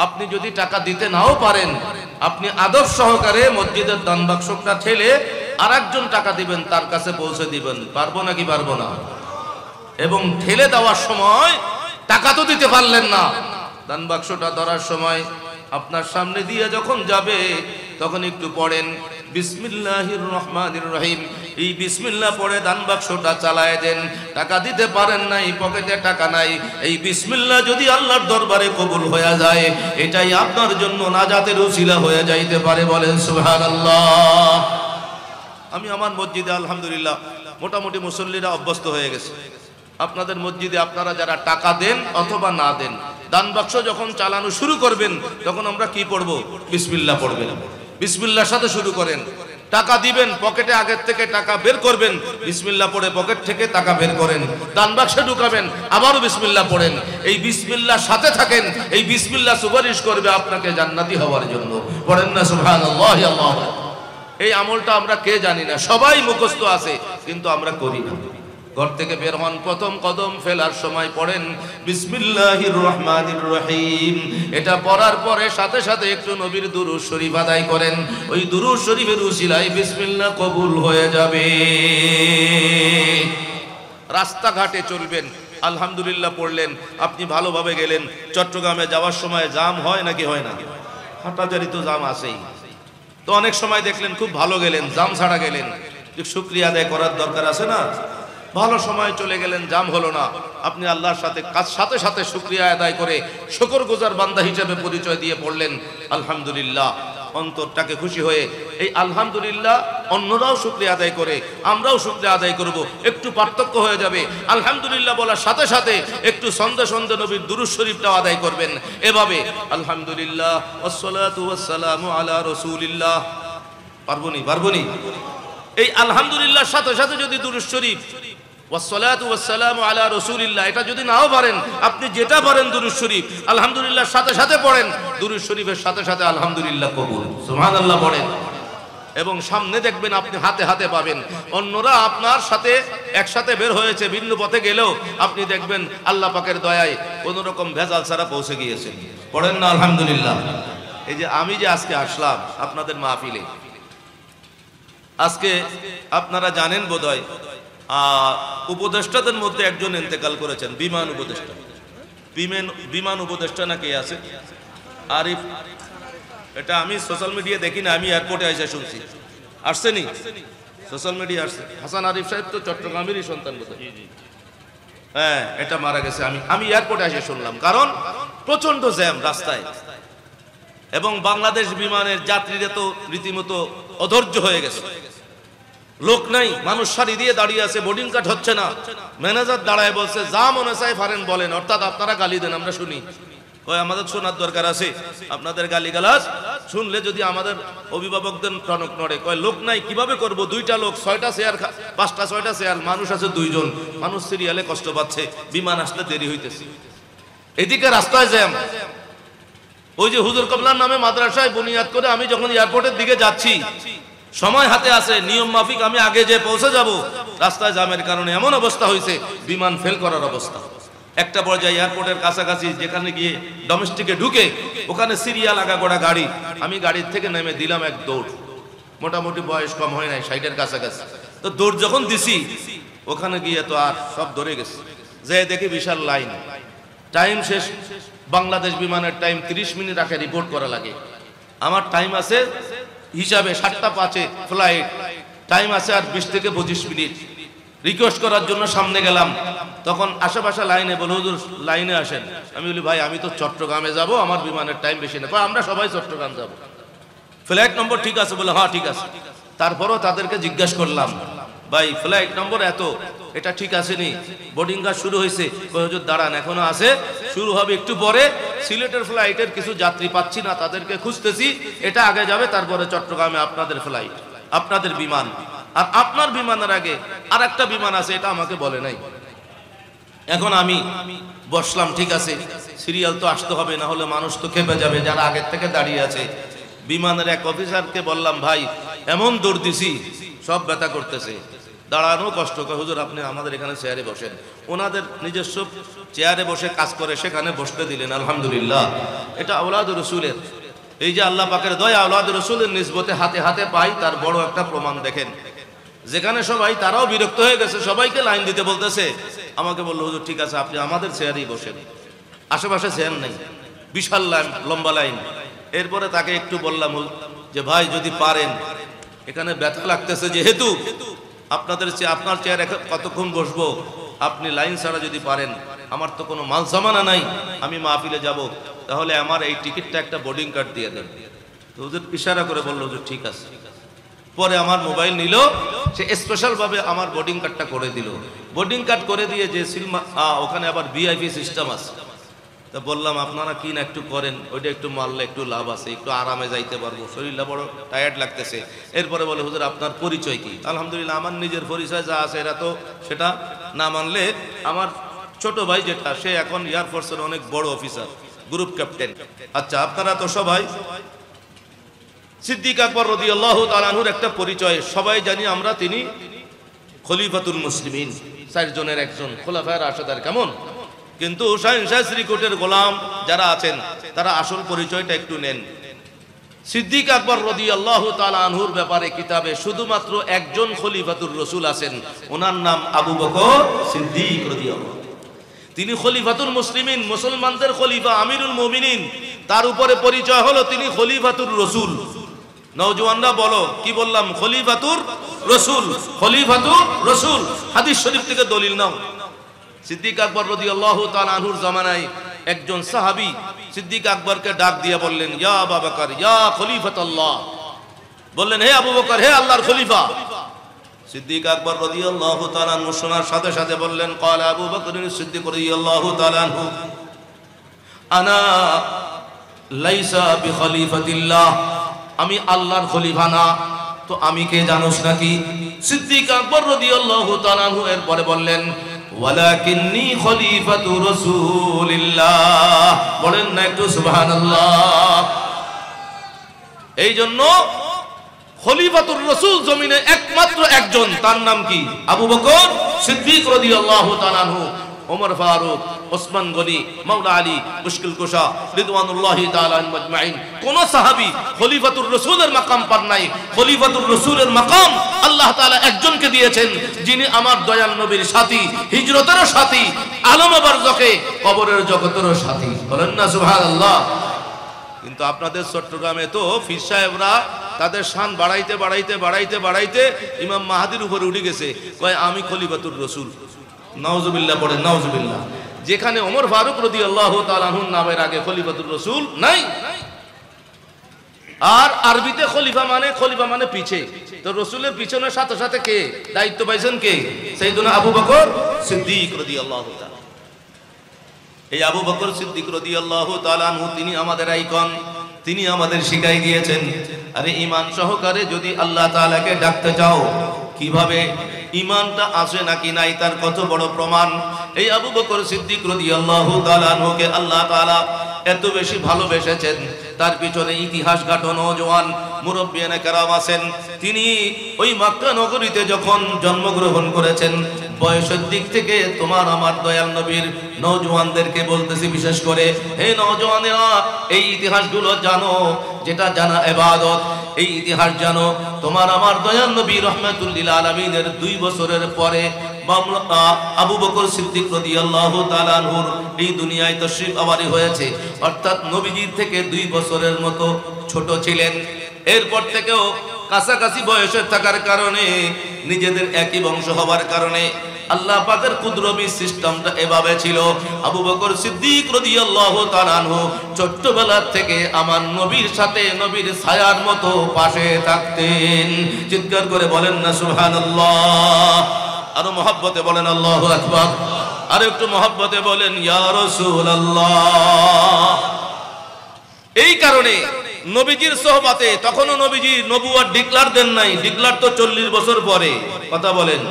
আপনি যদি টাকা দিতে নাও পারেন, আপনি আদব সহকারে মসজিদের দান বাক্সটা ঠেলে আর একজন টাকা দিবেন, তার কাছে পৌঁছে দিবেন। পারবো নাকি পারবো না? এবং ঠেলে দেওয়ার সময় টাকা তো দিতে পারলেন না, দান বাক্সটা ধরার সময় আপনার সামনে দিয়ে যখন যাবে তখন একটু পড়েন বিসমিল্লাহির রহমানির রহিম। এই বিসমিল্লাহ পড়ে দান বাক্সটা চালায় দেন। টাকা দিতে পারেন নাই, পকেটে টাকা নাই, এই বিসমিল্লাহ যদি আল্লাহর দরবারে কবুল হয়ে যায়, এটাই আপনার জন্য নাজাতের উসিলা হয়ে যাইতে পারে। বলেন সুবহানাল্লাহ। আমি আমার মসজিদে আলহামদুলিল্লাহ মোটামুটি মুসল্লিরা অভ্যস্ত হয়ে গেছে। আপনাদের মসজিদে আপনারা যারা টাকা দেন অথবা না দেন, দান বাক্স যখন চালানো শুরু করবেন তখন আমরা কি পড়বো? বিসমিল্লাহ পড়বেন। বিসমিল্লাহর সাথে শুরু করেন। টাকা দিবেন, পকেটে আগের থেকে টাকা বের করবেন, বিসমিল্লাহ পড়ে পকেট থেকে টাকা বের করেন। দান বাক্সে ঢুকাবেন, আবারও বিসমিল্লাহ পড়েন। এই বিসমিল্লাহর সাথে থাকেন, এই বিসমিল্লাহ সুপারিশ করবে আপনাকে জান্নাতি হওয়ার জন্য। পড়েন না সুবহানাল্লাহ। আল্লাহু। এই আমলটা আমরা কে জানি না, সবাই মুখস্থ আছে কিন্তু আমরা করি না। ঘর থেকে বের হন, প্রথম কদম ফেলার সময় পড়েন বিসমিল্লাহির রহমানির রহিম। এটা পড়ার পরে সাথে সাথে একটু নবীর দুরূদ শরীফ আদায় করেন। ওই দুরূদ শরীফের উসিলায় বিসমিল্লাহ কবুল হয়ে যাবে। রাস্তাঘাটে চলবেন, আলহামদুলিল্লাহ পড়লেন, আপনি ভালোভাবে গেলেন। চট্টগ্রামে যাওয়ার সময় জাম হয় নাকি হয় না? হাঁটাজারি তো জাম আছেই। তো অনেক সময় দেখলেন খুব ভালো গেলেন, জাম ছাড়া গেলেন, শুকরিয়া আদায় করার দরকার আছে না? ভালো সময় চলে গেলেন, জাম হলো না, আপনি আল্লাহর সাথে সাথে শুকরিয়া আদায় করে শুকরগুজার বান্দা হিসেবে পরিচয় দিয়ে পড়লেন আলহামদুলিল্লাহ। অন্তরটাকে খুশি হয়ে এই আলহামদুলিল্লাহ অন্যরাও শুকরিয়া আদায় করে, আমরাও শুকরিয়া আদায় করব। একটু পার্থক্য হয়ে যাবে, আলহামদুলিল্লাহ বলার সাথে সাথে একটু সন্ধ্যে সন্ধ্যে নবীর দুরূদ শরীফটাও আদায় করবেন। এভাবে আলহামদুলিল্লাহ ওয়াসসালাতু ওয়াসসালামু আলা রাসূলিল্লাহ। পারবনি এই আলহামদুলিল্লাহর সাথে সাথে যদি দুরূদ শরীফ ওয়াসসালাতু ওয়াসসালামু আলা রাসূলিল্লাহ এটা যদি নাও পারেন, আপনি যেটা পারেন দুরূদ শরীফ আলহামদুলিল্লাহর সাথে সাথে পড়েন, দুরূদ শরীফের সাথে সাথে আলহামদুলিল্লাহ কবুল, সুবহানাল্লাহ পড়েন। এবং সামনে দেখবেন আপনি হাতে হাতে পাবেন, অন্যরা আপনার সাথে একসাথে বের হয়েছে, ভিন্ন পথে গেলেও আপনি দেখবেন আল্লাহ পাকের দয়ায় কোনো রকম ভেজাল ছাড়া পৌঁছে গিয়েছেন। পড়েন না আলহামদুলিল্লাহ। এই যে আমি যে আজকে আসলাম আপনাদের মাহফিলে, আজকে আপনারা জানেন বোধহয় উপদেষ্টাদের মধ্যে একজন ইন্তেকাল করেছেন, বিমান উপদেষ্টা না কে আছে? আরিফ। এটা আমি সোশ্যাল মিডিয়া দেখি না, আমি এয়ারপোর্টে এসে শুনছি। আসছেনি? সোশ্যাল মিডিয়া আসছে। হাসান আরিফ সাহেব তো চট্টগ্রামেরই সন্তান বোধহয়। হ্যাঁ, এটা মারা গেছে। আমি এয়ারপোর্টে এসে শুনলাম, কারণ প্রচন্ড জ্যাম রাস্তায় এবং বাংলাদেশ বিমানের যাত্রীরা তো রীতিমতো অধৈর্য হয়ে গেছে, লোক নাই, মানুষ সারি দিয়ে দাঁড়িয়ে আছে, বোর্ডিং কার্ড হচ্ছে না। ম্যানেজার দাঁড়ায় বলছে যা মনে চায় পারেন বলেন, অর্থাৎ আপনারা গালি দেন, আমরা শুনি। কয় আমাদের শোনার দরকার আছে, আপনাদের গালিগালাজ শুনলে যদি আমাদের অভিভাবকদের টনক নড়ে। কয় লোক নাই, কিভাবে করব? 2টা লোক, 6টা চেয়ার, 5টা 6টা চেয়ার, মানুষ আছে 2 জন, মানুষ সিরিয়ালে কষ্ট পাচ্ছে, বিমান আসলে দেরি হইতেছে। এদিকে রাস্তায় জ্যাম। ওই যে হুজুর কবলার নামে মাদ্রাসায় বুনিয়াদ করে আমি যখন এয়ারপোর্টের দিকে যাচ্ছি, সময় হাতে আছে, নিয়ম মাফিক আমি আগে যে পৌঁছে যাব, রাস্তায় জ্যামের কারণে এমন অবস্থা হয়েছে বিমান ফেল করার অবস্থা। একটা পর্যায়ে এয়ারপোর্টের কাছাকাছি যেখানে গিয়ে ডোমেস্টিকে ঢুকে ওখানে সিরিয়াল আগা গোড়া গাড়ি, আমি গাড়ির থেকে নেমে দিলাম এক দৌড়। মোটামুটি বয়স কম হয় নাই, 60-এর কাছাকাছি। তো দৌড় যখন দিছি ওখানে গিয়ে তো আর সব ধরে গেছে, যে দেখি বিশাল লাইন, টাইম শেষ। বাংলাদেশ বিমানের টাইম 30 মিনিট আগে রিপোর্ট করা লাগে, আমার টাইম আছে হিসাবে 7টা 5-এ ফ্লাইট, টাইম আছে আর 20 থেকে 25 মিনিট। রিকোয়েস্ট করার জন্য সামনে গেলাম, তখন আশেপাশে লাইনে বলে হুজুর লাইনে আসেন। আমি বলি ভাই আমি তো চট্টগ্রামে যাব, আমার বিমানের টাইম বেশি না। আমরা সবাই চট্টগ্রাম যাব, ফ্লাইট নম্বর ঠিক আছে? বলে হ্যাঁ ঠিক আছে। তারপরও তাদেরকে জিজ্ঞাসা করলাম ভাই ফ্লাইট নম্বর এত, এটা ঠিক আছে নি? বোর্ডিং কাজ শুরু হয়েছে? হুজুর দাঁড়ান, এখনো আছে, শুরু হবে একটু পরে। সিলেটের ফ্লাইটের কিছু যাত্রী পাচ্ছি না, তাদেরকে খুঁজতেছি, এটা আগে যাবে, তারপরে চট্টগ্রামে আপনাদের ফ্লাইট, আপনাদের বিমান। আর আপনার বিমানের আগে আর একটা বিমান আছে, এটা আমাকে বলে নাই। এখন আমি বসলাম, ঠিক আছে সিরিয়াল তো আসতে হবে, না হলে মানুষ তো খেপে যাবে যারা আগের থেকে দাঁড়িয়ে আছে। বিমানের এক অফিসারকে বললাম ভাই এমন দৌড় দিছি সব ব্যথা করতেছে, দাঁড়ানো কষ্ট। হুজুর আপনি আমাদের এখানে চেয়ারে বসেন। ওনাদের নিজস্ব চেয়ারে বসে কাজ করে, সেখানে বসতে দিলেন। আলহামদুলিল্লাহ, এটা আওলাদ রসুলের, এই যে আল্লাহ পাকের দয়া, আওলাদ রসুলের নিসবতে হাতে হাতে পাই, তার বড় একটা প্রমাণ দেখেন। যেখানে সবাই তারাও বিরক্ত হয়ে গেছে, সবাইকে লাইন দিতে বলতেছে, আমাকে বললো হুজুর ঠিক আছে আপনি আমাদের চেয়ারেই বসেন। আশেপাশে চেয়ার নেই, বিশাল লাইন, লম্বা লাইন। এরপরে তাকে একটু বললাম যে ভাই যদি পারেন, এখানে ব্যথা লাগতেছে যেহেতু, আপনাদের আপনার চেয়ারে কতক্ষণ বসবো, আপনি লাইন ছাড়া যদি পারেন, আমার তো কোনো মাল সামানা নাই, আমি মাহফিলে যাব, তাহলে আমার এই টিকিটটা একটা বোর্ডিং কার্ড দিয়ে দেন। তো হুজুর ইশারা করে বললো হুজুর ঠিক আছে। পরে আমার মোবাইল নিল, সে স্পেশাল ভাবে আমার বোর্ডিং কার্ডটা করে দিল। বোর্ডিং কার্ড করে দিয়ে যে ওখানে আবার ভিআইপি সিস্টেম আছে, তা বললাম আপনারা কি না একটু করেন, ওইটা একটু মারলে একটু লাভ আছে, একটু আরামে যাইতে পারবো, শরীরটা বড় টায়ার্ড লাগতেছে। এরপরে বলে হুজুর আপনার পরিচয় কি? আলহামদুলিল্লাহ আমার নিজের পরিচয় যা আছে এরা তো সেটা না মানলে, আমার ছোট ভাই যেটা, সে এখন এয়ারফোর্সের অনেক বড় অফিসার, গ্রুপ ক্যাপ্টেন। আচ্ছা আপনারা তো সবাই সিদ্দিক আকবর রাদিয়াল্লাহু তাআলা আনহুর একটা পরিচয় সবাই জানি আমরা, তিনি খলিফাতুল মুসলিমিন, 4 জনের একজন খোলাফায়ে রাশেদার কেমন, কিন্তু শাহেনশাহ শ্রীকোটের গোলাম যারা আছেন তারা আসল পরিচয়টা একটু নেন। সিদ্দিক আকবর রাদিয়াল্লাহু তাআলা আনহুর ব্যাপারে কিতাবে শুধুমাত্র একজন খলিফাতুর রাসূল আছেন, ওনার নাম আবু বকর সিদ্দিক রাদিয়াল্লাহু। তিনি খলিফাতুল মুসলিমিন, মুসলমানদের খলিফা, আমিরুল মুমিনিন। তার উপরে পরিচয় হলো তিনি খলিফাতুর রাসূল। নওজওয়ানরা বলো, কি বললাম? খলিফাতুর রাসূল, খলিফাতুর রাসূল। হাদিস শরীফ থেকে দলিল নাও। সিদ্দিক আকবর রাদিয়াল্লাহু তাআলা আনহুর জামানায় একজন সাহাবী সিদ্দিক আকবরকে ডাক দিয়ে বললেন, ইয়া আবু বকর ইয়া খলিফাতুল্লাহ। বললেন, হে আবু বকর, হে আল্লাহর খলিফা। সিদ্দিক আকবর রাদিয়াল্লাহু তাআলা আনহু শোনার সাথে সাথে বললেন, ক্বালা আবু বকর সিদ্দিক রাদিয়াল্লাহু তাআলা আনহু আনা লাইসা বিখলিফাতিল্লাহ, আমি আল্লাহর খলিফা না, তো আমি কে জানোস নাকি? সিদ্দিক আকবর রাদিয়াল্লাহু তাআলা আনহু এরপরে বললেন, ওয়ালাকিন্নী খলিফাতু রাসূলিল্লাহ। বলেন না একটু সুবহানাল্লাহ। এই জন্য খলিফাতুর রাসূল জমিনে একমাত্র একজন, তার নাম কি? আবু বকর সিদ্দিক রাদিয়াল্লাহু তাআলা আনহু। ওমর ফারুক, ওসমান গনি, মাওলা আলী, মুশকিল কুশা রিদওয়ানুল্লাহি তাআলা আজমাইন কোন সাহাবী খলিফাতুর রাসূলের মাকাম পান নাই। খলিফাতুর রাসূলের মাকাম আল্লাহ তাআলা একজনকে দিয়েছেন, যিনি আমার দয়াল নবীর সাথী, হিজরতেরও সাথী, আলমে বারযাখে কবরের জগতেরও সাথী। বলেন না সুবহানাল্লাহ। কিন্তু আপনাদের চট্টগ্রামে তো পীর সাহেবরা তাদের শান বাড়াইতে বাড়াইতে বাড়াইতে বাড়াইতে ইমাম মাহাদির উপরে উঠে গেছে, কয় আমি খলিফাতুর রাসূল। নাউজুবিল্লাহ, পড়েন নাউজুবিল্লাহ। যেখানে ওমর ফারুক রাদিয়াল্লাহু তাআলা আনহুর নামের আগে খলিফাতুর রাসূল নাই। আর আরবিতে খলিফা মানে পিছে, তো রাসূলের পিছনের সাথে সাথে কে দায়িত্ব পাইছেন? কে? সাইয়েদুনা আবু বকর সিদ্দিক রাদিয়াল্লাহু তাআলা। এই আবু বকর সিদ্দিক রাদিয়াল্লাহু তাআলা আনহু তিনি আমাদের আইকন, তিনি আমাদের শিখাই দিয়েছেন, আরে ঈমান সহকারে যদি আল্লাহ তাআলাকে ডাকতে চাও, কিভাবে ঈমানটা আসে নাকি নাই তার কত বড় প্রমাণ। এই আবু বকর সিদ্দিক রাদিয়াল্লাহু তাআলা আনহুকে আল্লাহ তাআলা এত বেশি ভালোবেসেছেন, তার পিছনে ইতিহাস ঘাটো নওজওয়ান মুরব্বিয়ানে কেরাম আছেন। তিনি ওই মক্কা নগরীতে যখন জন্মগ্রহণ করেছেন, বয়সের দিক থেকে তোমার আমার দয়াল নবীর নওজওয়ানদেরকে বলতেছি, বিশেষ করে হে নওজওয়ানেরা, এই ইতিহাসগুলো জানো, যেটা জানা ইবাদত। এই ইতিহাস জানো, তোমার আমার দয়াল নবী রাহমাতুল লিল আলামিনের 2 বছরের পরে আবু বকর সিদ্দিক রাদিয়াল্লাহু তাআলা আনহুর এই দুনিয়ায় তাশরীফ আওয়ারি হয়েছে, অর্থাৎ নবীজির থেকে 2 বছরের মতো ছোট ছিলেন। এরপর থেকেও কাছাকাছি বয়সের থাকার কারণে, নিজেদের একই বংশ হওয়ার কারণে আল্লাহ পাকের কুদরতি সিস্টেমটা এভাবে ছিল। আবু বকর সিদ্দিক রাদিয়াল্লাহু তাআলা আনহু ছোট্টবেলা থেকে আমার নবীর সাথে নবীর ছায়ার মতো পাশে থাকতেন। চিৎকার করে বলেন না সুবহানাল্লাহ। আরো মহব্বতে বলেন আল্লাহু আকবার। আর একটু মহব্বতে বলেন ইয়া রাসূলুল্লাহ। এই কারণে নবীজির সোহবাতে, তখনও নবীজি নবুয়ত ডিক্লার দেন নাই, ডিক্লার তো 40 বছর পরে, কথা বলেন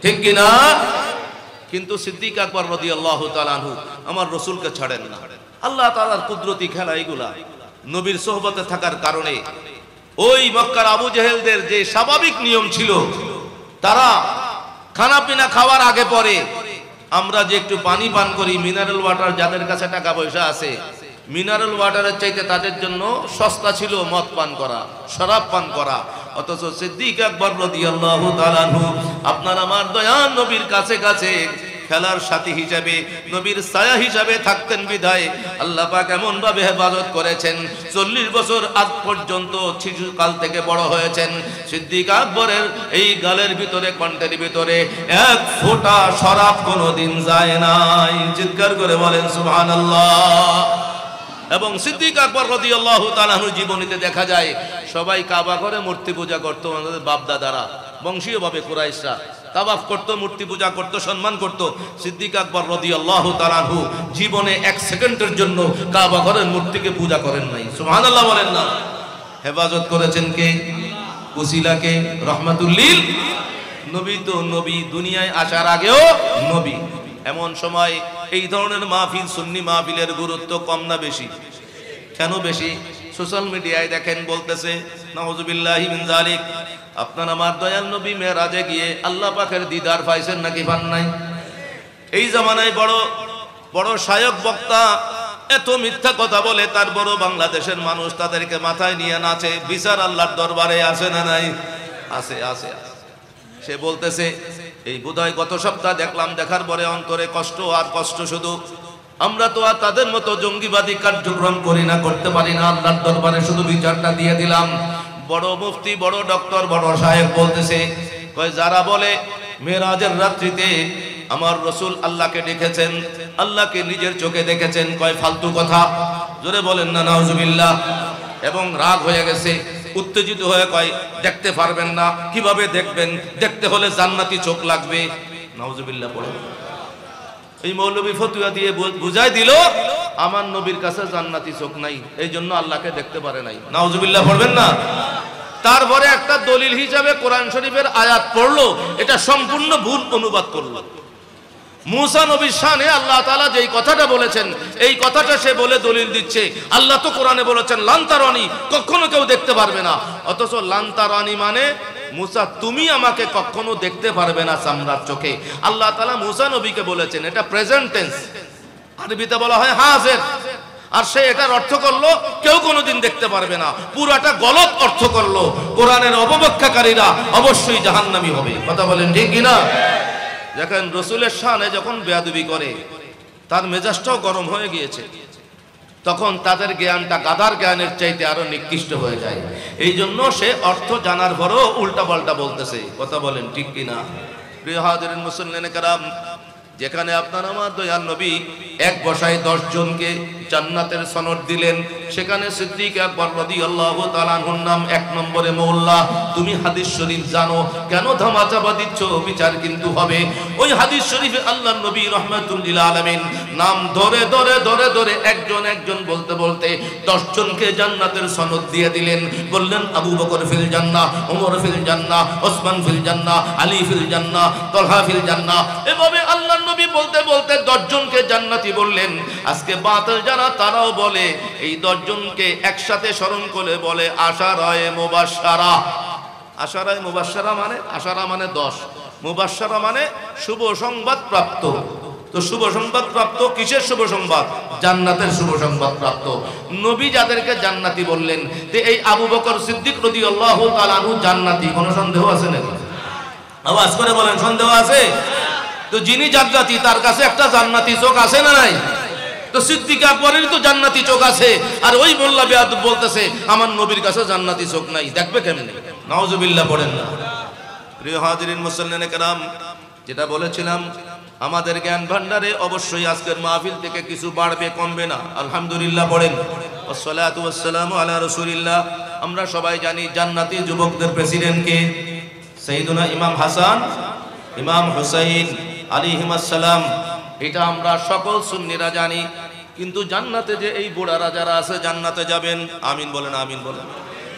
ঠিক কিনা? কিন্তু সিদ্দিক আকবর রাদিয়াল্লাহু তাআলা আনহু আমার রাসূলকে ছাড়েন না। আল্লাহ তাআলার কুদরতি খেলা এগুলা। নবীর সোহবতে থাকার কারণে ওই মক্কার আবু জেহেলদের যে স্বাভাবিক নিয়ম ছিল, তারা খানা পিনা খাওয়ার আগে পরে আমরা যে একটু পানি পান করি, মিনারেল ওয়াটার, যাদের কাছে টাকা পয়সা আছে, মিনারেল ওয়াটারের চাইতে তাদের জন্য সস্তা ছিল মদ পান করা, শরাব পান করা। অথচ সিদ্দিক আকবর রাদিয়াল্লাহু তাআলা আনহু আপনার আমার দয়াল নবীর কাছে কাছে খেলার সাথী হিসেবে, নবীর ছায়া হিসেবে থাকতেন বিধায় আল্লাহ পাক এমন ভাবে হেফাজত করেছেন। 40 বছর আজ পর্যন্ত শিশুকাল থেকে বড় হয়েছেন। সিদ্দিক আকবরের এই গালের ভিতরে, কণ্ঠের ভিতরে 1 ফোঁটা শরাব কোনোদিন যায় নাই। চিৎকার করে বলেন সুবহানাল্লাহ। এবং সিদ্দিক আকবর রাদিয়াল্লাহু তাআলা আনহু জীবনীতে দেখা যায়, সবাই কাবা ঘরে মূর্তি পূজা করত। আমাদের বাপ দাদারা বংশীয়ভাবে কুরাইশরা তাওয়াফ করত, মূর্তি পূজা করত, সম্মান করত। সিদ্দিক আকবর রাদিয়াল্লাহু তাআলা আনহু জীবনে 1 সেকেন্ডের জন্য কাবা ঘরের মূর্তিকে পূজা করেন নাই। সুবহানাল্লাহ বলেন না। হেফাজত করেছেন কে? উসিলাকে, রহমাতুল লিল নবী। তো নবী দুনিয়ায় আসার আগেও নবী। এমন সময় এই ধরনের মাহফিল, সুন্নি মাহফিলের গুরুত্ব কম না বেশি? কেন বেশি? সোশ্যাল মিডিয়ায় দেখেন বলতেছে নাউজুবিল্লাহি মিন যালিক, আপনার আমার দয়াল নবী মেরাজে গিয়ে আল্লাহ পাকের দিদার পাইছেন নাকি পান নাই? এই জামানায় বড় বড় শায়ক বক্তা এত মিথ্যা কথা বলে, তারপরও বাংলাদেশের মানুষ তাদেরকে মাথায় নিয়ে নাচে। বিচার আল্লাহর দরবারে আছে না নাই? আছে, আছে। সে বলতেছে এই বোধহয় গত সপ্তাহ দেখলাম, দেখার পরে অন্তরে কষ্ট আর কষ্ট শুধু। আমরা তো আর তাদের মতো জঙ্গিবাদী কার্যক্রম করি না, করতে পারি না, আল্লাহর দরবারে শুধু বিচারটা দিয়ে দিলাম। বড় মুফতি, বড় ডক্টর, বড় সাহেব বলতেছে, কয় যারা বলে মেরাজের রাত্রিতে আমার রসুল আল্লাহকে দেখেছেন, আল্লাহকে নিজের চোখে দেখেছেন, কয় ফালতু কথা। জোরে বলেন না নাউজুবিল্লাহ। এবং রাগ হয়ে গেছে, উত্তেজিত হয়ে কয় দেখতে পারবেন না। কিভাবে দেখবেন? দেখতে হলে জান্নাতি চোখ লাগবে। নাউজুবিল্লাহ পড়ে এই মৌলবী ফতুয়া দিয়ে বুঝাই দিল আমার নবীর কাছে জান্নাতি চোখ নাই, এই জন্য আল্লাহকে দেখতে পারে নাই। নাউজুবিল্লাহ পড়বেন না। তারপরে একটা দলিল হিসাবে কোরআন শরীফের আয়াত পড়লো, এটা সম্পূর্ণ ভুল অনুবাদ করলো। মুসা নবীর শানে আল্লাহ তাআলা যেই কথাটা বলেছেন, এই কথাটা সে বলে দলিল দিচ্ছে আল্লাহ তো কোরআনে বলেছেন লান্তারানি, কখনো কেউ দেখতে পারবে না। অথচ লান্তারানি মানে মুসা তুমি আমাকে কখনো দেখতে পারবে না চামড়ার চোখে। আল্লাহ তাআলা মুসা নবীকে বলেছেন, এটা প্রেজেন্ট টেন্স, আরবিতে বলা হয় হাজির। আর সে এটার অর্থ করলো কেউ কোনোদিন দেখতে পারবে না, পুরাটা গলত অর্থ করলো। কোরআনের অপব্যাখ্যাকারীরা অবশ্যই জাহান্নামী হবে। কথা বলেন ঠিক কিনা? দেখেন রসুলের শানে যখন বেয়াদবি করে, তার মেজাজটাও গরম হয়ে গিয়েছে, তখন তাদের জ্ঞানটা গাধার জ্ঞানের চাইতে আরো নিকৃষ্ট হয়ে যায়। এই জন্য সে অর্থ জানার পরও উল্টা পাল্টা বলতেছে। কথা বলেন ঠিক কিনা? প্রিয় হাজিরিন মুসল্লিনে কেরাম, যেখানে আপনার আমার দয়াল নবী এক বসায় 10 জনকে জান্নাতের সনদ দিলেন, সেখানে সিদ্দিক আকবর রাদিয়াল্লাহু তাআলা আনহুর নাম 1 নম্বরে মওলা। তুমি হাদিস শরীফ জানো, কেন ধামাচাপা দিচ্ছ? বিচার কিন্তু হবে। ওই হাদিস শরীফে আল্লাহর নবী রাহমাতুল লিল আলামিন নাম ধরে ধরে ধরে ধরে একজন একজন বলতে বলতে 10 জনকে জান্নাতের সনদ দিয়ে দিলেন। বললেন আবু বকর ফিল জান্নাহ, ওমর ফিল জান্নাহ, ওসমান ফিল জান্নাহ, আলী ফিল জান্নাহ, তালহা ফিল জান্নাহ। এভাবে আল্লাহর নবী বলতে বলতে 10 জনকে জান্নাতি বললেন। আজকে বাতিল যারা, তারাও বলে এই 10 জনকে একসাথে স্মরণ করে বলে আশারায়ে মুবাশশারা। আশারায়ে মুবাশশারা মানে, আশারা মানে 10, মুবাশশারা মানে শুভ সংবাদ প্রাপ্ত। তো শুভ সংবাদ প্রাপ্ত কিসের শুভ সংবাদ? জান্নাতের শুভ সংবাদ প্রাপ্ত। নবী যাদেরকে জান্নাতি বললেন, যে এই আবু বকর সিদ্দিক রাদিয়াল্লাহু তাআলা আনহু জান্নাতি, কোনো সন্দেহ আছে নাকি? আওয়াজ করে বলেন, সন্দেহ আছে? তো যিনি জান্নাতি তার কাছে একটা জান্নাতি চোখ আছে না নাই? তো সিদ্দিক আকবরের তো জান্নাতি চোখ আছে, আর ওই মোল্লা বেয়াদব বলতেছে আমার নবীর কাছে জান্নাতি চোখ নাই। দেখবে কেমনে? নাউজুবিল্লাহ পড়েন না। প্রিয় হাজিরিন মুসল্লিনে কেরাম, যেটা বলেছিলাম আমাদের জ্ঞান ভান্ডারে অবশ্যই আজকের মাহফিল থেকে কিছু বাড়বে, কমবে না। আলহামদুলিল্লাহ পড়েন। ওয়াসসালাতু ওয়াসসালামু আলা রাসূলিল্লাহ। আমরা সবাই জানি জান্নাতি যুবকদের প্রেসিডেন্ট কে? সাইয়্যিদুনা ইমাম হাসান, ইমাম হুসাইন আলাইহিস সালাম। এটা আমরা সকল সুন্নিরা জানি। কিন্তু জান্নাতে যে এই বুড়ারা যারা আছে জান্নাতে যাবেন, আমিন বলেন, আমিন বলেন।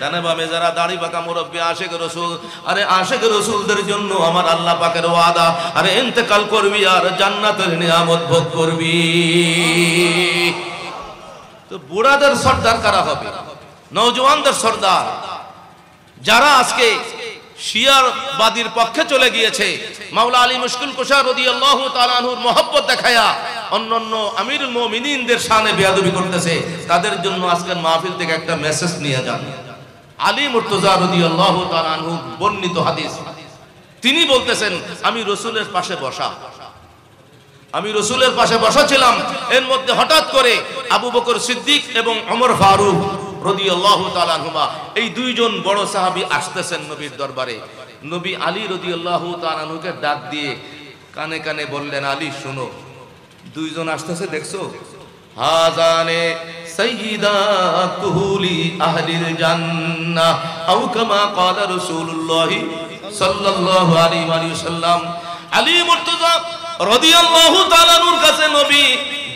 ডানে বামে যারা দাড়ি পাকা মুরব্বী আশিক রাসূল, আরে আশিক রাসূলদের জন্য আমার আল্লাহ পাকের ওয়াদা, আরে ইন্তেকাল করবি আর জান্নাতের নিয়ামত ভোগ করবি। তো বুড়াদের সর্দার কারা হবে? নওজওয়ানদের সর্দার, যারা আজকে শিয়ারবাদীর পক্ষে চলে গিয়েছে, মাওলা আলী মুশকিল কুশা রাদিয়াল্লাহু তাআলা আনহুর মহব্বত দেখায়া অন্যান্য আমিরুল মুমিনিনদের শানে বেয়াদবি করতেছে, তাদের জন্য আজকের মাহফিল থেকে একটা মেসেজ নিয়ে যান। আলী মুর্তজা রাদিয়াল্লাহু তাআলা আনহু বর্ণিত হাদিস, তিনি বলতেছেন আমি রাসূলের পাশে বসা, আমি রাসূলের পাশে বসা ছিলাম। এর মধ্যে হঠাৎ করে আবু বকর সিদ্দিক এবং ওমর ফারুক রাদিয়াল্লাহু তাআলা আনহুমা, এই 2 জন বড় সাহাবী আসতেছেন নবীর দরবারে। নবী আলী রাদিয়াল্লাহু তাআলা আনহুকে ডাক দিয়ে কানে কানে বললেন, আলী শুনো, 2 জন আসতেছে দেখছো? হাজানে সাইয়্যিদা কুহুলি আহলিল জান্নাহ আও কামা ক্বালা রাসূলুল্লাহ সাল্লাল্লাহু আলাইহি ওয়াসাল্লাম। আলী মুর্তজা রাদিয়াল্লাহু তাআলা আনহুর কাছে নবী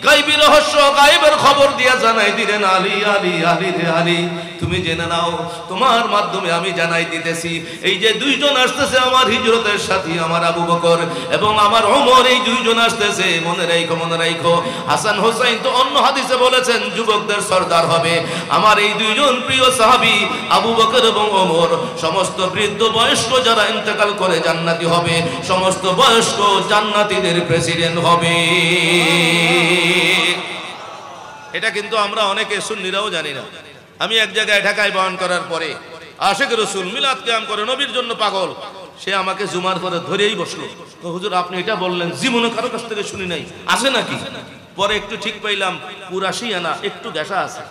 গায়বী রহস্য গায়েবের খবর দিয়া জানাই দিলেন, আলী আলী আলী রে আলী, তুমি জেনে নাও তোমার মাধ্যমে আমি জানাই দিতেছি, এই যে দুইজন আসতেছে আমার হিজরতের সাথী, আমার আবু বকর এবং আমার ওমর, এই দুইজন আসতেছে, মনে রাখো মনে রাখো। হাসান হোসেন তো অন্য হাদিসে বলেছেন যুবকদের সর্দার হবে। আমার এই দুইজন প্রিয় সাহাবী আবু বকর এবং ওমর সমস্ত বৃদ্ধ বয়স্ক যারা ইন্তেকাল করে জান্নাতি হবে, সমস্ত বয়স্ক জান্নাতীদের প্রেসিডেন্ট হবে। এটা কিন্তু আমরা অনেকে সুন্নিরাও জানি না। আমি এক জায়গায় ঢাকায় বয়ান করার পরে আশিক রাসূল মিলাদ কিয়াম করে নবীর জন্য পাগল, সে আমাকে জুমার পরে ধরেই বসলো, তো হুজুর আপনি এটা বললেন, জীবনে কারো কাছ থেকে শুনি নাই, আছে নাকি? পরে একটু ঠিক পাইলাম, পুরাশি আনা একটু গ্যাসা আছে।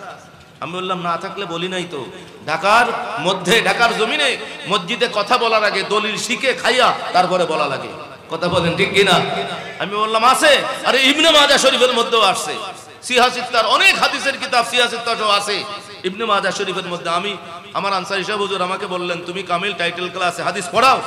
আমি বললাম না থাকলে বলি নাই তো। ঢাকার মধ্যে, ঢাকার জমিনে মসজিদে কথা বলার আগে দলিল শিখে খাইয়া তারপরে বলা লাগে, কথা বলেন ঠিক কিনা? আমি বললাম আছে। আরে ইবনে মাজাহ শরীফের মধ্যেও আসছে, সিহাসিত্তার অনেক হাদিসের কিতাব সিহাসিত্তারও আছে ইবনে মাজাহ শরীফের মধ্যে। আমি আমার আনসারী সাহেব হুজুর আমাকে বললেন তুমি কামিল টাইটেল ক্লাসে হাদিস পড়াও।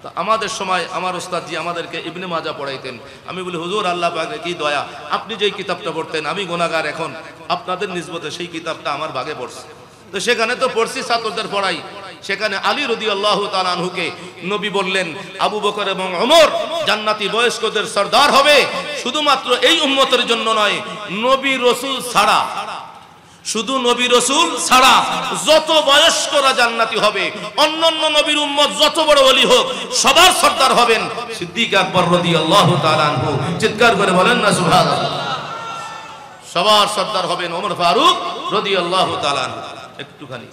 তো আমাদের সময় আমার ওস্তাদ জি আমাদেরকে ইবনে মাজাহ পড়াইতেন। আমি বলি হুজুর আল্লাহ পাকের কি দয়া, আপনি যেই কিতাবটা পড়তেন আমি গুনাহগার, এখন আপনাদের নিসবতে সেই কিতাবটা আমার ভাগে পড়ছে। তো সেখানে তো পড়ছি, ছাত্রদের পড়াই। সেখানে আলী রাদিয়াল্লাহু তাআলা আনহুকে নবী বললেন আবু বকর এবং ওমর জান্নাতি বয়স্কদের সর্দার হবে। শুধুমাত্র এই উম্মতের জন্য নয়, নবী রাসূল ছাড়া, শুধু নবী রাসূল ছাড়া যত বয়স্করা জান্নাতি হবে, অন্যান্য নবীর উম্মত যত বড় ওলি হোক সবার সর্দার হবেন সিদ্দিক আকবর রাদিয়াল্লাহু তাআলা আনহু। চিৎকার করে বলেন না সুবহানাল্লাহ। সবার সর্দার হবেন ওমর ফারুক রাদিয়াল্লাহু তাআলা আনহু। একটুখানি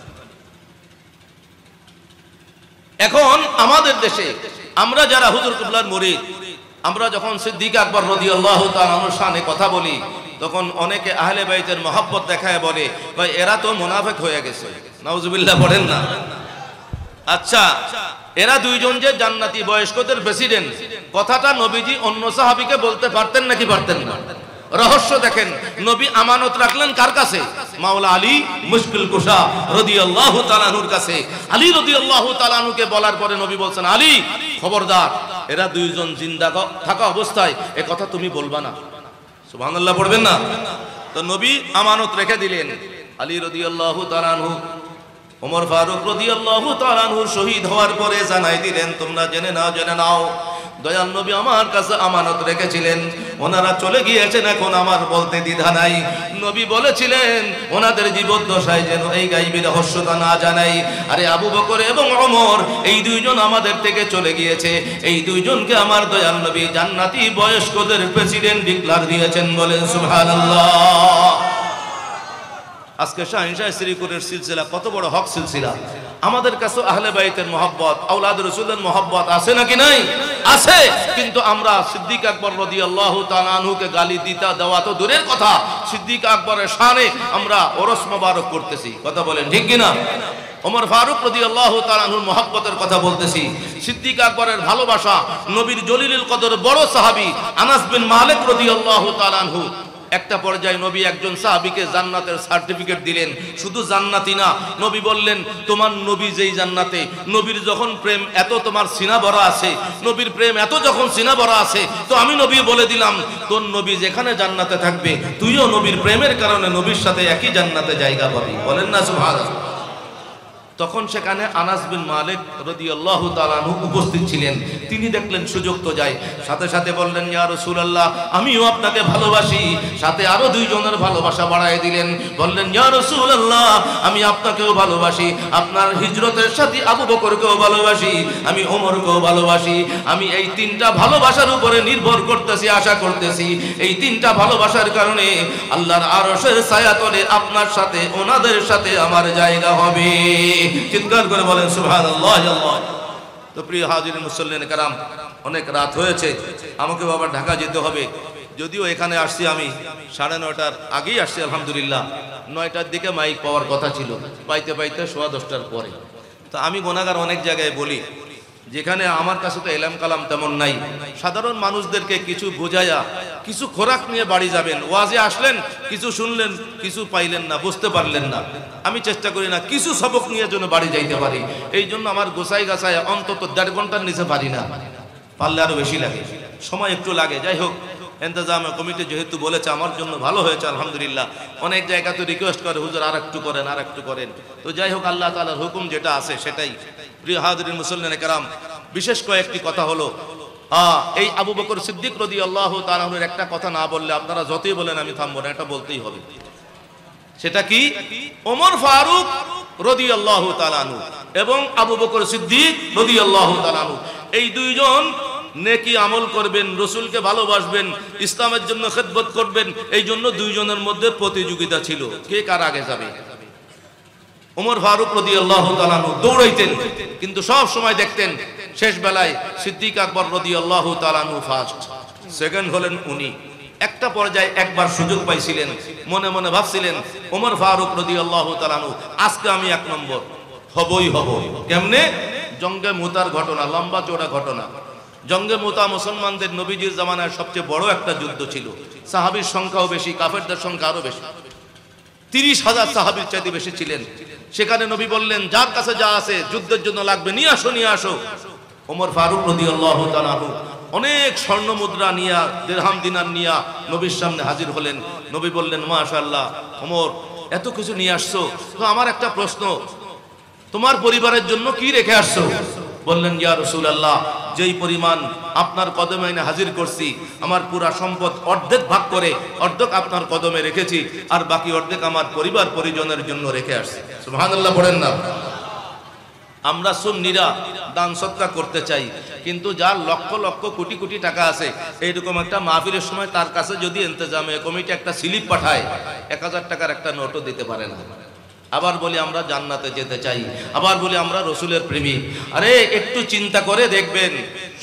এখন আমাদের দেশে আমরা যারা হুজুর কিবলার মুরিদ, আমরা যখন সিদ্দিক আকবর রাদিয়াল্লাহু তাআলা আনহুর শানে কথা বলি, তখন অনেকে আহলে বাইতের মহব্বত দেখায় বলে ভাই এরা তো মুনাফিক হয়ে গেছে, নাউজুবিল্লাহ বলেন না। আচ্ছা, এরা দুইজন যে জান্নাতি বয়স্কদের প্রেসিডেন্ট, কথাটা নবীজি অন্য সাহাবীকে বলতে পারতেন নাকি পারতেন না? রহস্য দেখেন, নবী আমানত রাখলেন কার কাছে? মাওলা আলী মুশকিল কুশা রাদিয়াল্লাহু তাআলা আনহুর কাছে। আলী রাদিয়াল্লাহু তাআলা আনহুকে বলার পরে নবী বলছেন, আলী খবরদার, এরা দুইজন জিন্দা থাকা অবস্থায় এ কথা তুমি বলবা না। সুবহানাল্লাহ পড়বেন না? তো নবী আমানত রেখে দিলেন। আলী রাদিয়াল্লাহু তাআলা আনহু ওমর ফারুক রাদিয়াল্লাহু তাআলা আনহু শহীদ হওয়ার পরে জানাই দিলেন, তোমরা জেনে নাও দয়াল নবী আমার কাছে আমানত রেখেছিলেন, ওনারা চলে গিয়েছেন, এখন আমার বলতে দ্বিধা নাই। নবী বলেছিলেন ওনাদের জীবদ্দশায় যেন এই গায়বী রহস্যটা না জানাই। আরে আবু বকর এবং ওমর এই দুইজন আমাদের থেকে চলে গিয়েছে, এই দুইজনকে আমার দয়াল নবী জান্নাতি বয়স্কদের প্রেসিডেন্ট ডিক্লার দিয়েছেন, বলেন সুবহানাল্লাহ। আজকে শাহিন শাহ শ্রীপুরের সিলসিলা কত বড় হক সিলসিলা। আমাদের কাছে আহলে বাইতের মহব্বত, আওলাদ রাসূলের মহব্বত আছে নাকি নাই? আছে। কিন্তু আমরা সিদ্দিক আকবর রাদিয়াল্লাহু তাআলা আনহুকে গালি দেওয়া তো দূরের কথা, সিদ্দিক আকবরের শানে আমরা ওরস মোবারক করতেছি, কথা বলেন ঠিক কিনা? ওমর ফারুক রাদিয়াল্লাহু তাআলা আনহুর মহব্বতের কথা বলতেছি। সিদ্দিক আকবরের ভালোবাসা, নবীর জলিলুল কদর বড় সাহাবী আনাস বিন মালিক রাদিয়াল্লাহু তাআলা আনহু, একটা পর্যায়ে নবী একজন সাহাবীকে জান্নাতের সার্টিফিকেট দিলেন। শুধু জান্নাতি না, নবী বললেন তোমার নবী যেই জান্নাতে, নবীর যখন প্রেম এত তোমার সিনা ভরা আছে, নবীর প্রেম এত যখন সিনা ভরা আছে, তো আমি নবী বলে দিলাম তোর নবী যেখানে জান্নাতে থাকবে তুইও নবীর প্রেমের কারণে নবীর সাথে একই জান্নাতে জায়গা পাবি, বলেন না সুবহানাল্লাহ। তখন সেখানে আনাস বিন মালিক রাদিয়াল্লাহু তাআলা আনহু উপস্থিত ছিলেন। তিনি দেখলেন সুযোগ তো যায়, সাথে সাথে বললেন ইয়া রাসূলুল্লাহ আমিও আপনাকে ভালোবাসি। সাথে আরো দুইজনের ভালোবাসা বাড়ায় দিলেন, বললেন ইয়া রাসূলুল্লাহ আমি আপনাকেও ভালোবাসি, আপনার হিজরতের সাথে আবু বকরকেও ভালোবাসি, আমি ওমরকেও ভালোবাসি। আমি এই তিনটা ভালোবাসার উপরে নির্ভর করতেছি, আশা করতেছি এই তিনটা ভালোবাসার কারণে আল্লাহর আরশের ছায়াতলে আপনার সাথে ওনাদের সাথে আমার জায়গা হবে। চিৎকার করে বলেন সুবহানাল্লাহ। তো প্রিয় হাজিরিন মুসল্লিন কারাম, অনেক রাত হয়েছে, আমাকে আবার ঢাকা যেতে হবে। যদিও এখানে আসছি আমি 9:30টার আগেই আসছি আলহামদুলিল্লাহ। 9টার দিকে মাইক পাওয়ার কথা ছিল, পাইতে 10:15টার পরে। তো আমি গুনাহগার অনেক জায়গায় বলি, যেখানে আমার কাছে তো এলাম কালাম তেমন নাই, সাধারণ মানুষদেরকে কিছু বোঝায়া কিছু খোরাক নিয়ে বাড়ি যাবেন, ওয়াজে আসলেন, কিছু শুনলেন, কিছু পাইলেন না, বুঝতে পারলেন না। আমি চেষ্টা করি না কিছু সবক নিয়ে যেন বাড়ি যাইতে পারি। এই জন্য আমার গোছাই গাছায় অন্তত 1.5 ঘন্টার নিচে পারি না, পারলে আরো বেশি লাগে, সময় একটু লাগে। যাই হোক, ইন্তজামিয়া কমিটি যেহেতু বলেছে আমার জন্য ভালো হয়েছে আলহামদুলিল্লাহ। অনেক জায়গা তো রিকোয়েস্ট করে হুজুর আর একটু করেন, আর একটু করেন। তো যাই হোক, আল্লাহ তাআলার হুকুম যেটা আছে সেটাই। প্রিয় হাজিরিন মুসল্লিনে কেরাম, বিশেষ কয়েকটি কথা হলো, এই আবু বকর সিদ্দিক রাদিয়াল্লাহু তাআলা আনহুর একটা কথা না বললে আপনারা যতই বলেন আমি থামবো না, এটা বলতেই হবে। সেটা কি? ওমর ফারুক রাদিয়াল্লাহু তাআলা আনহু এবং আবু বকর সিদ্দিক রাদিয়াল্লাহু তাআলা আনহু, এই দুইজন নেকি আমল করবেন, রসুলকে ভালোবাসবেন, ইসলামের জন্য খেদমত করবেন, এই জন্য দুইজনের মধ্যে প্রতিযোগিতা ছিল কে কার আগে যাবে। ওমর ফারুক রাদিয়াল্লাহু তাআলা আনহু দৌড়াইতেন, কিন্তু সব সময় দেখতেন শেষ বেলায় সিদ্দিক আকবর রাদিয়াল্লাহু তাআলা আনহু ফার্স্ট, সেকেন্ড হলেন উনি। একটা পর্যায়ে একবার সুযোগ পাইছিলেন, মনে মনে ভাবছিলেন ওমর ফারুক রাদিয়াল্লাহু তাআলা আনহু আজকে আমি 1 নম্বর হবই হব। কেমনে? জঙ্গে মুতার ঘটনা, লম্বা চওড়া ঘটনা। জঙ্গে মুতা মুসলমানদের নবীজির জামানায় সবচেয়ে বড় একটা যুদ্ধ ছিল। সাহাবীর সংখ্যাও বেশি, কাফেরদের সংখ্যা আরো বেশি। 30,000 সাহাবীর চাইতে বেশি ছিলেন। সেখানে নবী বললেন যার কাছে যা আছে যুদ্ধের জন্য লাগবে নিয়ে আসো, নিয়ে আসো। ওমর ফারুক রাদিয়াল্লাহু তাআলা আনহু অনেক স্বর্ণ মুদ্রা নিয়া, দিরহাম দিনার নিয়া নবীর সামনে হাজির হলেন। নবী বললেন মাশাআল্লাহ ওমর, এত কিছু নিয়ে আসছো, তো আমার একটা প্রশ্ন, তোমার পরিবারের জন্য কি রেখে আসছো? বললেন ইয়া রাসূলুল্লাহ, যেই পরিমাণ আপনার কদমে এনে হাজির করছি, আমার পুরা সম্পদ অর্ধেক ভাগ করে অর্ধেক আপনার কদমে রেখেছি, আর বাকি অর্ধেক আমার পরিবার পরিজনের জন্য রেখে আসছি। সুবহানাল্লাহ পড়েন না। আমরা সুন্নিরা দান সদকা করতে চাই, কিন্তু যার লক্ষ লক্ষ কোটি কোটি টাকা আছে, এইরকম একটা মাহফিলের সময় তার কাছে যদি ইন্তজামিয়া কমিটি একটা স্লিপ পাঠায়, 1000 টাকার একটা নোটও দিতে পারে না। আবার বলি আমরা জান্নাতে যেতে চাই, আবার বলি আমরা রসুলের প্রেমিক। আরে একটু চিন্তা করে দেখবেন,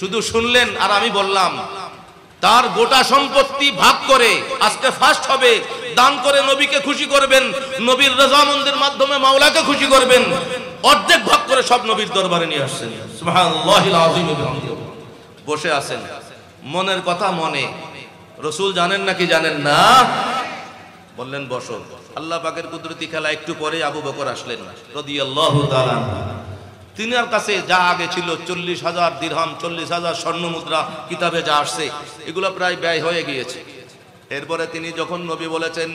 শুধু শুনলেন আর আমি বললাম, তার গোটা সম্পত্তি ভাগ করে আজকে ফার্স্ট হবে, দান করে নবীকে খুশি করবেন, নবীর রজামন্দির মাধ্যমে মাওলাকে খুশি করবেন, অর্ধেক ভাগ করে সব নবীর দরবারে নিয়ে আসছেন। সুবহানাল্লাহিল আযীম ওয়া বিহামদিহি। বসে আছেন, মনের কথা মনে, রসুল জানেন নাকি জানেন না? বললেন বসো। আল্লাহ পাকের কুদরতি খেলা, একটু পরে আবু বকর আসলেন রাদিয়াল্লাহু তাআলা আনহু। তিনার কাছে যা আগে ছিল 40,000 দিরহাম, 40,000 স্বর্ণ মুদ্রা, কিতাবে যা আসছে এগুলো প্রায় ব্যয় হয়ে গিয়েছে। এরপরে তিনি যখন নবী বলেছেন,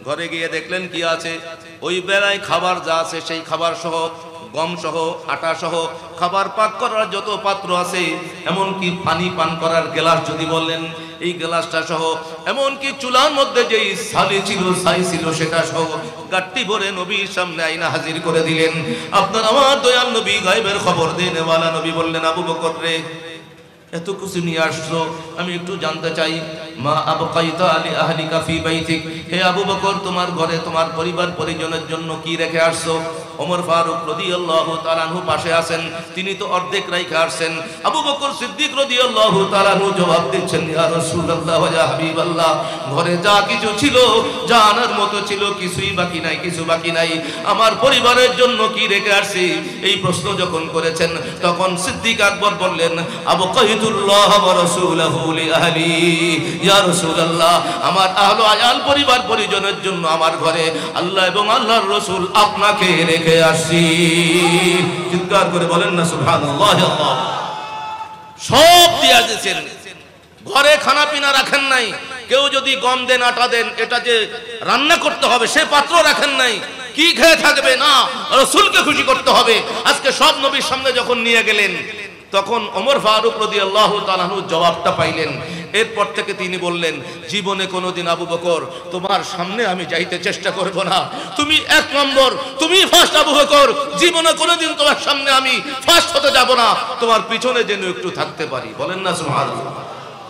ঘরে গিয়ে দেখলেন কি আছে, ওই বেলায় খাবার যা আছে সেই খাবার সহ, গম সহ, আটা সহ, খাবার পাক করার যত পাত্র আছে, এমনকি পানি পান করার গ্লাস যদি বললেন এই গ্লাসটা সহ, এমনকি চুলার মধ্যে যেই ছাই ছিল সেটা সহ গাট্টি ভরে নবীর সামনে আইনা হাজির করে দিলেন। আপনার আমার দয়াল নবী, গায়বের খবর দেনেওয়ালা নবী বললেন, আবু বকর রে, এত কিছু নিয়ে আসছো, আমি একটু জানতে চাই, মা আবকাইতা আলি আহলিকা ফি বাইতিক, হে আবু বকর, তোমার ঘরে তোমার পরিবার পরিজনের জন্য কি রেখে আসছো? ওমর ফারুক রাদিয়াল্লাহু তাআলা আনহু পাশে আছেন, তিনি তো অর্ধেক রাইখা আসছেন। আবু বকর সিদ্দিক রাদিয়াল্লাহু তাআলা আনহু জবাব দিচ্ছেন, ইয়া রাসূলুল্লাহ ওয়া ইয়া হাবিবাল্লাহ, ঘরে যা কিছু ছিল, যা আনার মতো ছিল, কিছুই বাকি নাই, কিছু বাকি নাই। আমার পরিবারের জন্য কি রেখে আসছি? এই প্রশ্ন যখন করেছেন, তখন সিদ্দিক আকবর বললেন, আবকাইতুল্লাহ ওয়া রাসূলুহু লি আহলি, ইয়া রাসূলুল্লাহ, আমার আহলে আয়াল পরিবার পরিজনের জন্য আমার ঘরে আল্লাহ এবং আল্লাহর রাসূল আপনাকে রেখে আসি। চিৎকার করে বলেন না সুবহানাল্লাহ। আল্লাহ সব দিয়া দিয়েছেন, ঘরে খানা পিনা রাখেন নাই। কেউ যদি গম দেন, আটা দেন, এটা যে রান্না করতে হবে সে পাত্র রাখেন নাই। কি খেয়ে থাকবে না, রাসূলকে খুশি করতে হবে। আজকে সব নবীর সামনে যখন নিয়ে গেলেন, তখন ওমর ফারুক রাদিয়াল্লাহু তাআলা আনহু জবাবটা পাইলেন। এরপর থেকে তিনি বললেন, জীবনে কোনোদিন আবু বকর তোমার সামনে আমি যাইতে চেষ্টা করব না, তুমি 1 নম্বর, তুমি ফার্স্ট আবু বকর, জীবনে কোনোদিন তোমার সামনে আমি ফার্স্ট হতে যাব না, তোমার পিছনে যেন একটু থাকতে পারি। বলেন না সুবহানাল্লাহ।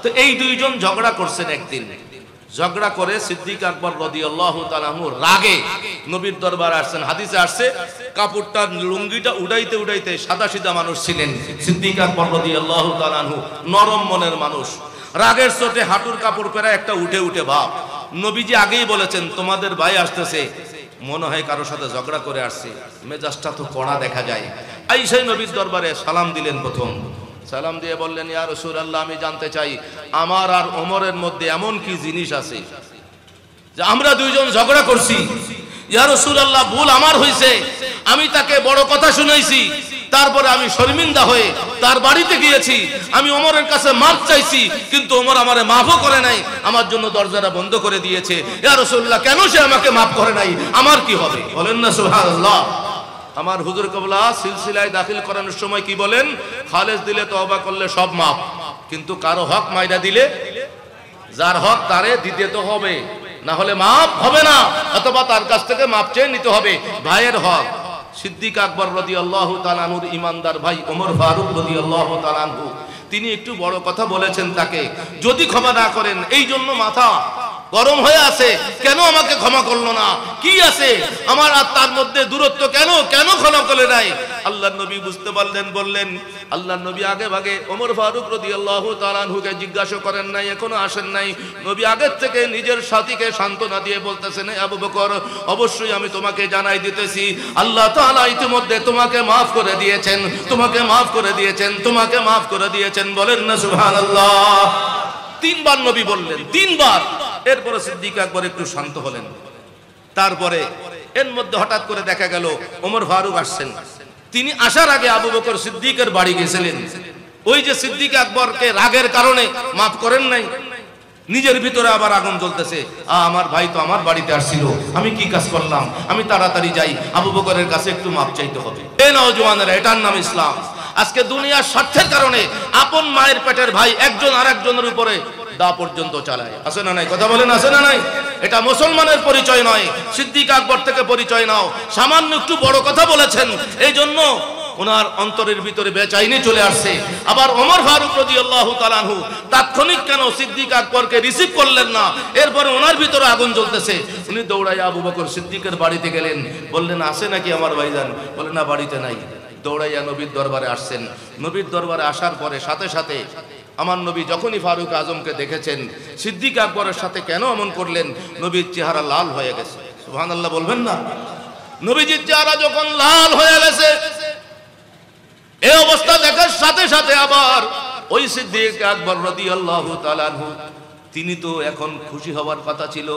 তো এই দুইজন ঝগড়া করছেন একদিন। ঝগড়া করে সিদ্দিক আকবর রাদিয়াল্লাহু তাআলা আনহু রাগে নবীর দরবারে আসছেন। হাদিসে আসছে, কাপড়টা লুঙ্গিটা উড়াইতে উড়াইতে, সাদা সিধা মানুষ ছিলেন সিদ্দিক আকবর রাদিয়াল্লাহু তাআলা আনহু, নরম মনের মানুষ। রাগের চোটে হাঁটুর কাপড় পরা একটা উঠে উঠে ভাব। নবীজি আগেই বলেছেন তোমাদের ভাই আসতেছে, মনে হয় কারোর সাথে ঝগড়া করে আসছে, মেজাজটা তো কড়া দেখা যায়। আইসাই নবীর দরবারে সালাম দিলেন। প্রথম সালাম দিয়ে বললেন, ইয়া রাসূলুল্লাহ, আমি জানতে চাই আমার আর ওমরের মধ্যে এমন কি জিনিস আছে যে আমরা দুইজন ঝগড়া করছি। ইয়া রাসূলুল্লাহ, ভুল আমার হইছে, আমি তাকে বড় কথা শুনাইছি, তারপরে আমি শর্মিন্দা হয়ে তার বাড়িতে গিয়েছি, আমি ওমরের কাছে মাফ চাইছি, কিন্তু ওমর আমারে মাফও করে নাই, আমার জন্য দরজাটা বন্ধ করে দিয়েছে। ইয়া রাসূলুল্লাহ, কেন সে আমাকে মাফ করে নাই, আমার কি হবে? বলেন না সুবহানাল্লাহ। আমার হুজুর কেবলা সিলসিলায় দাখিল করানোর সময় কি বলেন? খালেস দিলে তওবা করলে সব মাফ, কিন্তু কারো হক মাইরা দিলে যার হক তারে দিতে তো হবে, না হলে মাফ হবে না, অথবা তার কাছ থেকে মাফ চেয়ে নিতে হবে। ভাইয়ের হক, সিদ্দিক আকবর রাদিয়াল্লাহু তাআলা আনহুর ইমানদার ভাই ওমর ফারুক রাদিয়াল্লাহু তাআলা আনহু, তিনি একটু বড় কথা বলেছেন তাকে, যদি ক্ষমা না করেন, এই জন্য মাথা গরম হয়ে আছে, কেন আমাকে ক্ষমা করলো না, কি আছে আমার আর তার মধ্যে দূরত্ব, কেন কেন ক্ষমা করে নাই? আল্লাহর নবী বুঝতে পারলেন, বললেন, আল্লাহর নবী আগে ভাগে ওমর ফারুক রাদিয়াল্লাহু তাআলা আনহুকে জিজ্ঞাসা করেন নাই, এখনো আসেন নাই। নবী আগের থেকে নিজের সাথীকে সান্ত্বনা দিয়ে বলতেছেন, আবু বকর, অবশ্যই আমি তোমাকে জানাই দিতেছি, আল্লাহ তাআলা ইতিমধ্যে তোমাকে মাফ করে দিয়েছেন, তোমাকে মাফ করে দিয়েছেন, তোমাকে মাফ করে দিয়েছেন। বলেন না সুবহানাল্লাহ। তিনবার নবী বললেন, তিনবার। এরপরে সিদ্দিক আকবর একটু শান্ত হলেন। তারপরে এর মধ্যে হঠাৎ করে দেখা গেল ওমর ফারুক আসছেন। তিনি আসার আগে আবু বকর সিদ্দিকের বাড়ি গেছিলেন। ওই যে সিদ্দিক আকবরকে রাগের কারণে মাফ করেন নাই, নিজের ভিতরে আবার আগুন জ্বলতেছে, আমার ভাই তো আমার বাড়িতে আসছিল, আমি কি কাজ করলাম, আমি তাড়াতাড়ি যাই, আবু বকরের কাছে একটু মাফ চাইতে হবে। এই নওজওয়ানেরা, এটার নাম ইসলাম। আজকে দুনিয়ার স্বার্থের কারণে আপন মায়ের পেটের ভাই একজন আরেকজনের উপরে দা পর্যন্ত চালায়, আছে না নাই? কথা বলেন, আছে না নাই? এটা মুসলমানের পরিচয় নয়, সিদ্দিক আকবর থেকে পরিচয় নাও। সামান্য একটু বড় কথা বলেছেন, এই জন্য ওনার অন্তরের ভিতরে বেচাইনি চলে আসছে। আবার ওমর ফারুক রাদিয়াল্লাহু তাআলা আনহু তাৎক্ষণিক কেন সিদ্দিক আকবরকে রিসিভ করলেন না? এরপরে ওনার ভিতরে আগুন জ্বলতেছে। উনি দৌড়াইয়া আবু বকর সিদ্দিকের বাড়িতে গেলেন, বললেন, আছে নাকি আমার ভাইজান? বলেন, না, বাড়িতে নাই। দৌড়াইয়া নবীর দরবারে আসছেন। নবীর দরবারে আসার পরে সাথে সাথে আমার নবী যখনই ফারুক আজমকে দেখেছেন, সিদ্দিক আকবরের সাথে কেন এমন করলেন, নবীর চেহারা লাল হয়ে গেছে। সুবহানাল্লাহ বলবেন না? নবীজির চেহারা যখন লাল হয়ে গেছে, এই অবস্থা দেখার সাথে সাথে আবার ওই সিদ্দিক আকবর রাদিয়াল্লাহু তাআলা আনহু, তিনি তো এখন খুশি হওয়ার কথা ছিল,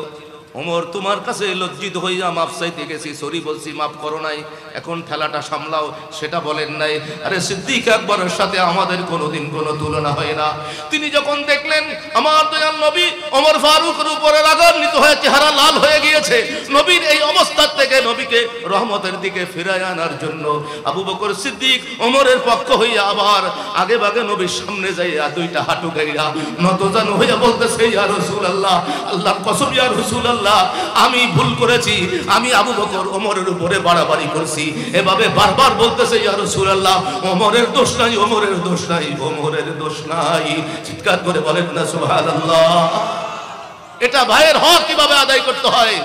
ওমর তোমার কাছে লজ্জিত হইয়া মাফ চাইতে গেছি, সরি বলছি, মাফ করো নাই, এখন ঠেলাটা সামলাও, সেটা বলেন নাই। আরে সিদ্দিক আকবরের সাথে আমাদের কোনোদিন কোনো তুলনা হয় না। তিনি যখন দেখলেন আমার দয়াল নবী ওমর ফারুকের উপরে রাগান্বিত হয়ে চেহারা লাল হয়ে গিয়েছে, নবীর এই অবস্থা থেকে নবীকে রহমতের দিকে ফিরায় আনার জন্য আবু বকর সিদ্দিক ওমরের পক্ষ হইয়া আবার আগে ভাগে নবীর সামনে যাইয়া দুইটা হাঁটু গাইয়া নতজানু হইয়া বলতেছে, ইয়া রাসূলুল্লাহ, আল্লাহর কসম ইয়া রাসূলুল্লাহ, আমি ভুল করেছি, আমি আবু বকর ওমরের উপরে বাড়াবাড়ি করছি। এভাবে বারবার বলতেছে, ইয়া রাসূলুল্লাহ, ওমরের দোষ নাই, ওমরের দোষ নাই, ওমরের দোষ নাই। চিৎকার করে বলেন না সুবহানাল্লাহ। এটা ভাইয়ের হক কিভাবে আদায় করতে হয়।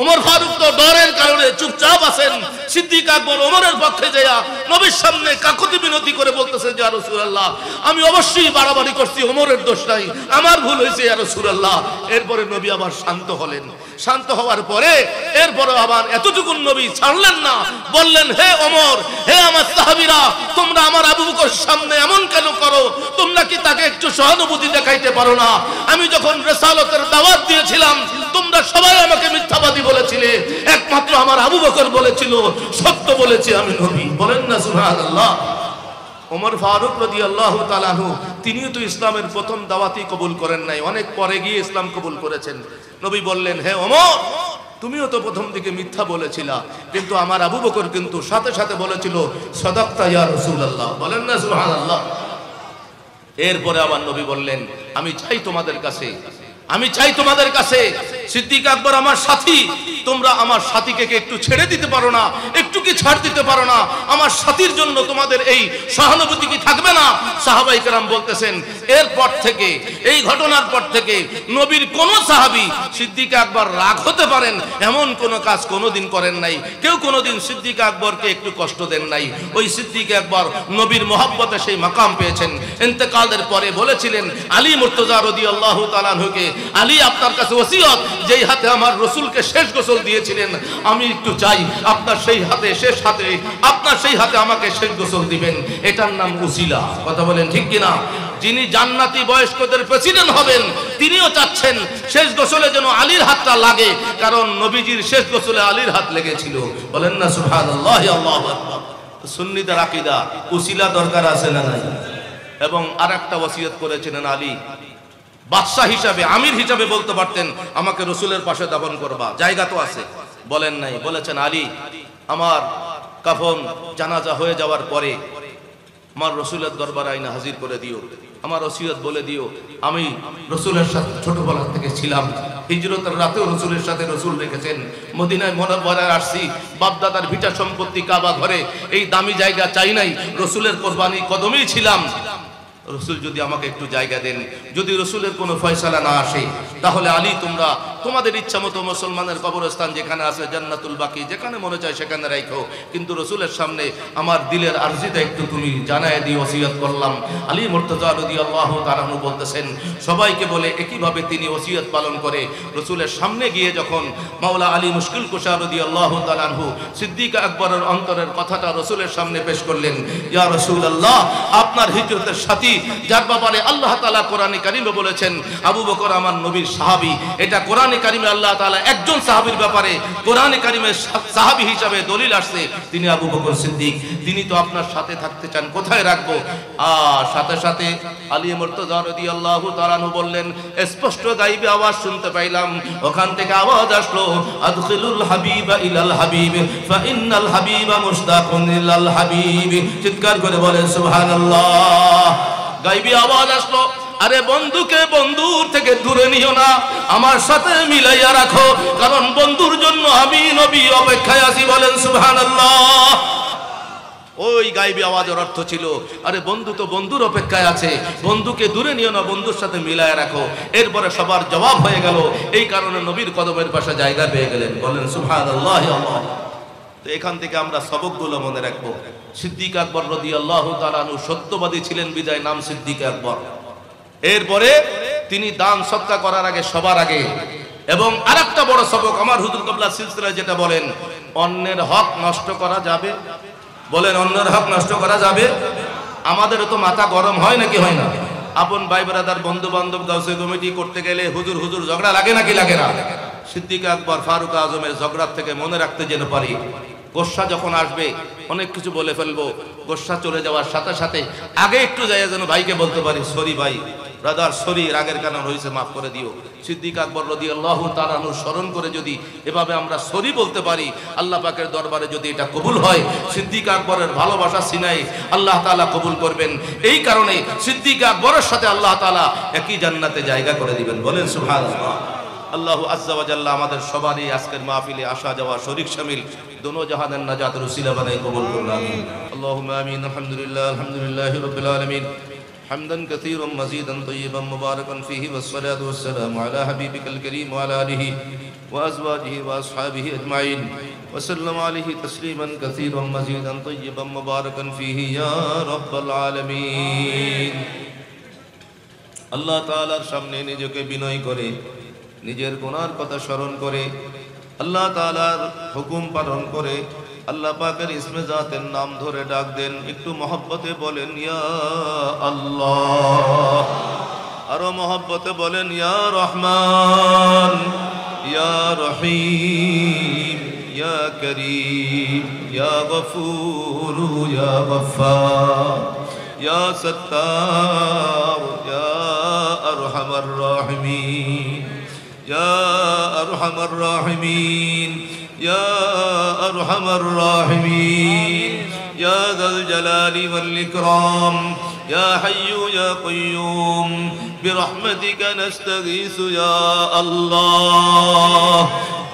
ওমর ফারুক তো ডরের কারণে চুপচাপ আছেন, সিদ্দিক আকবর ওমরের পক্ষে যায়া নবীর সামনে কাকুতি বিনতি করে বলতেছে, ইয়া রাসূলুল্লাহ, আমি অবশ্যই বাড়াবাড়ি করছি, ওমরের দোষ নাই, আমার ভুল হয়েছে ইয়া রাসূলুল্লাহ। এরপরে নবী আবার শান্ত হলেন। শান্ত হওয়ার পরে এরপরে আবার এতটুকুন নবী ছাড়লেন না, বললেন, হে ওমর, হে আমার সাহাবীরা, তোমরা আমার আবু বকরের সামনে এমন কেন করো? তোমরা কি তাকে একটু সহানুভূতি দেখাইতে পারো না? আমি যখন রিসালাতের দাওয়াত দিয়েছিলাম, তোমরা সবাই আমাকে মিথ্যাবাদী বলেছিলে, একমাত্র আমার আবু বকর বলেছিল সত্য বলেছি আমি নবী। বলেন না সুবহানাল্লাহ। ওমর ফারুক রাদিয়াল্লাহু তাআলা আনহু, তিনিও তো ইসলামের প্রথম দাওয়াতই কবুল করেন নাই, অনেক পরে গিয়ে ইসলাম কবুল করেছেন। নবী বললেন, হে ওমর, তুমিও তো প্রথম দিকে মিথ্যা বলেছিলা, কিন্তু আমার আবু বকর কিন্তু সাথে সাথে বলেছিল সাদাক্তা ইয়া রাসূলুল্লাহ। বলেন না সুবহানাল্লাহ। এরপরে আবার নবী বললেন, আমি চাই তোমাদের কাছে, আমি চাই তোমাদের কাছে, সিদ্দিক আকবর আমার সাথী, তোমরা আমার সাথীকে একটু ছেড়ে দিতে পারো না? একটু কি ছাড় দিতে পারো না? আমার সাথীর জন্য তোমাদের এই সহানুভূতি কি থাকবে না? সাহাবায়ে কেরাম বলতেছেন, এরপর থেকে, এই ঘটনার পর থেকে নবীর কোন সাহাবী সিদ্দিক আকবর রাগ হতে পারেন এমন কোন কাজ কোনোদিন করেন নাই। কেউ কোনোদিন সিদ্দিক আকবরকে একটু কষ্ট দেন নাই। ওই সিদ্দিক আকবর নবীর মহব্বতে সেই মাকাম পেয়েছেন। ইন্তেকালের পরে বলেছিলেন আলী মুর্তজা রাদিয়াল্লাহু তাআলা আনহুকে, আলী, আপনার কাছে ওসিয়ত, যেই হাতে আমার রাসূলকে শেষ গোসল দিয়েছিলেন, আমি একটু চাই আপনার সেই হাতে, শেষ হাতে, আপনার সেই হাতে আমাকে শেষ গোসল দিবেন। এটার নাম উসিলা। কথা বলেন ঠিক কিনা? যিনি জান্নাতি বয়স্কদের প্রেসিডেন্ট হবেন, তিনিও চাচ্ছেন শেষ গোসলে যেন আলীর হাতটা লাগে, কারণ নবীজির শেষ গোসলে আলীর হাত লেগেছিল। বলেন না সুবহানাল্লাহ। আল্লাহু আকবার। সুন্নিদের আকীদা, উসিলা দরকার আছে না নাই? এবং আরেকটা ওসিয়ত করেছিলেন আলী, বাদশাহ হিসাবে, আমির হিসাবে বলতে পারতেন আমাকে রসুলের পাশে দাফন করবা, জায়গা তো আছে, বলেন নাই। বলেছেন আলী, আমার কাফন জানাজা হয়ে যাওয়ার পরে আমার রসুলের দরবার আইনা হাজির করে দিও, আমার ওসিয়ত বলে দিও আমি রসুলের সাথে ছোটবেলা থেকে ছিলাম, হিজরতের রাতেও রসুলের সাথে রসুল রেখেছেন, মদিনায় মুনাওয়ারায় আসছি, বাপদাদার ভিটা সম্পত্তি কাবা ঘরে, এই দামি জায়গা চাই নাই, রসুলের কোরবানি কদমেই ছিলাম, রসুল যদি আমাকে একটু জায়গা দেন, যদি রসুলের কোনো ফয়সালা না আসে তাহলে আলী তোমরা তোমাদের ইচ্ছা মতো মুসলমানের কবরস্থান যেখানে আছে জান্নাতুল বাকি যেখানে মনে চায় সেখানে রাখো, কিন্তু রসুলের সামনে আমার দিলের আরজিটা একটু তুমি জানায় দিয়ে ওসিয়ত করলাম। আলী মুর্তজা রাদিয়াল্লাহু তাআলা আনহু বলতেছেন সবাইকে বলে একইভাবে তিনি ওসিয়ত পালন করে রসুলের সামনে গিয়ে যখন মাওলা আলী মুশকিল কুশা রাদিয়াল্লাহু তাআলা আনহু সিদ্দিক আকবরের অন্তরের কথাটা রসুলের সামনে পেশ করলেন, ইয়া রাসূলুল্লাহ, আপনার হিজরতের সাথী যার ব্যাপারে আল্লাহ তাআলা কোরআনে কারিমে বলেছেন আবু বকর আমার নবীর সাহাবী, এটা কোরআনে কারিমে আল্লাহ তাআলা একজন সাহাবীর ব্যাপারে কোরআনে কারিমে সাহাবী হিসাবে দলিল আসছে, তিনি আবু বকর সিদ্দিক, তিনি তো আপনার সাথে থাকতে চান, কোথায় রাখবো? সাথে সাথে আলী মুর্তজা রাদিয়াল্লাহু তাআলা আনহু বললেন, স্পষ্ট গায়বী আওয়াজ শুনতে পাইলাম, ওখান থেকে আওয়াজ আসলো, আদখিলুল হাবিবা ইলাল হাবিব ফা ইন্নাল হাবিবা মুশতাকুন ইলাল হাবিব। চিৎকার করে বলেন সুবহানাল্লাহ। গায়বী আওয়াজ আসলো, আরে বন্ধুকে বন্ধুর থেকে দূরে নিও না, আমার সাথে মিলাইয়া রাখো, কারণ বন্ধুর জন্য আমি নবী অপেক্ষায় আছি। বলেন সুবহানাল্লাহ। ওই গায়বী আওয়াজের অর্থ ছিল, আরে বন্ধু তো বন্ধুর অপেক্ষায় আছে, বন্ধুকে দূরে নিও না, বন্ধুর সাথে মিলাইয়া রাখো। এরপরে সবার জবাব হয়ে গেল, এই কারণে নবীর কদমের পাশে জায়গা পেয়ে গেলেন। বলেন সুবহানাল্লাহ। তো এখান থেকে আমরা সবকগুলো মনে রাখবো। সিদ্দিক আকবর রাদিয়াল্লাহু তাআলা আনহু সত্যবাদী ছিলেন বিদায় নাম সিদ্দিক আকবর। এরপরে তিনি দান সদকা করার আগে সবার আগে, এবং আরেকটা বড় সবক আমার হুজুর কিবলা সিলসিলায় যেটা বলেন, অন্যের হক নষ্ট করা যাবে? বলেন অন্যের হক নষ্ট করা যাবে? আমাদেরও তো মাথা গরম হয় নাকি হয় না? আপন ভাই ব্রাদার বন্ধু বান্ধব গাউসে কমিটি করতে গেলে হুজুর হুজুর ঝগড়া লাগে নাকি লাগে না? সিদ্দিক আকবর ফারুক আজমের ঝগড়ার থেকে মনে রাখতে যেন পারি, গোসা যখন আসবে অনেক কিছু বলে ফেলবো, গোসা চলে যাওয়ার সাথে সাথে আগে একটু যাই যেন ভাইকে বলতে পারি, সরি ভাই, ব্রাদার সরি, রাগের কারণ হয়েছে, মাফ করে দিও। সিদ্দিক আকবর রাদিয়াল্লাহু তাআলা আনহু স্মরণ করে যদি এভাবে আমরা সরি বলতে পারি, আল্লাহ পাকের দরবারে যদি এটা কবুল হয়, সিদ্দিক আকবরের ভালোবাসা সিনাই আল্লাহ তাআলা কবুল করবেন। এই কারণে সিদ্দিক আকবরের সাথে আল্লাহ তাআলা একই জান্নাতে জায়গা করে দিবেন। বলেন সুবহানাল্লাহ। আল্লাহু আজ্জা ওয়া জাল্লা আমাদের সবারই আজকের মাহফিলে আসা যাওয়া শরীক শামিল দোনো জাহানের নাজাতের উসিলা বানাই কবুল করুন, আমিন। আল্লাহুম্মা আমিন। আলহামদুলিল্লাহি রাব্বিল আলামিন হামদান কাসীরান মাজিদান তাইয়িবান মুবারাকান ফীহি ওয়াসসালাতু ওয়াসসালামু আলা হাবিবিকাল কারীম ওয়া আলা আলিহি ওয়া আজওয়াজিহি ওয়া আসহাবিহি আজমাইন ওয়া সাল্লামু আলাইহি তাসলিমান কাসীরান মাজিদান তাইয়িবান মুবারাকান ফীহি ইয়া রাব্বাল আলামিন। আল্লাহ তাআলার সামনে নিজেকে বিনয় করে, নিজের গুনার কথা স্মরণ করে, আল্লাহ তাআলার হুকুম পালন করে, আল্লাহ পাকের ইসমে জাতের নাম ধরে ডাক দেন, একটু মহব্বতে বলেন ইয়া আল্লাহ, আরো মহব্বতে বলেন ইয়া রহমান, ইয়া রহিম, ইয়া করিম, ইয়া গফুর, ইয়া গফফার, ইয়া সত্তার, ইয়া আরহামার রাহিমিন, ইয়া আরহামার রাহিমিন, ইয়া আরহামার রাহিমিন, ইয়া যাল জালালি ওয়াল ইকরাম, ইয়া হাইয়্যু ইয়া কাইয়্যুম বিরহমাতিকা নাস্তাগীসু ইয়া আল্লাহ।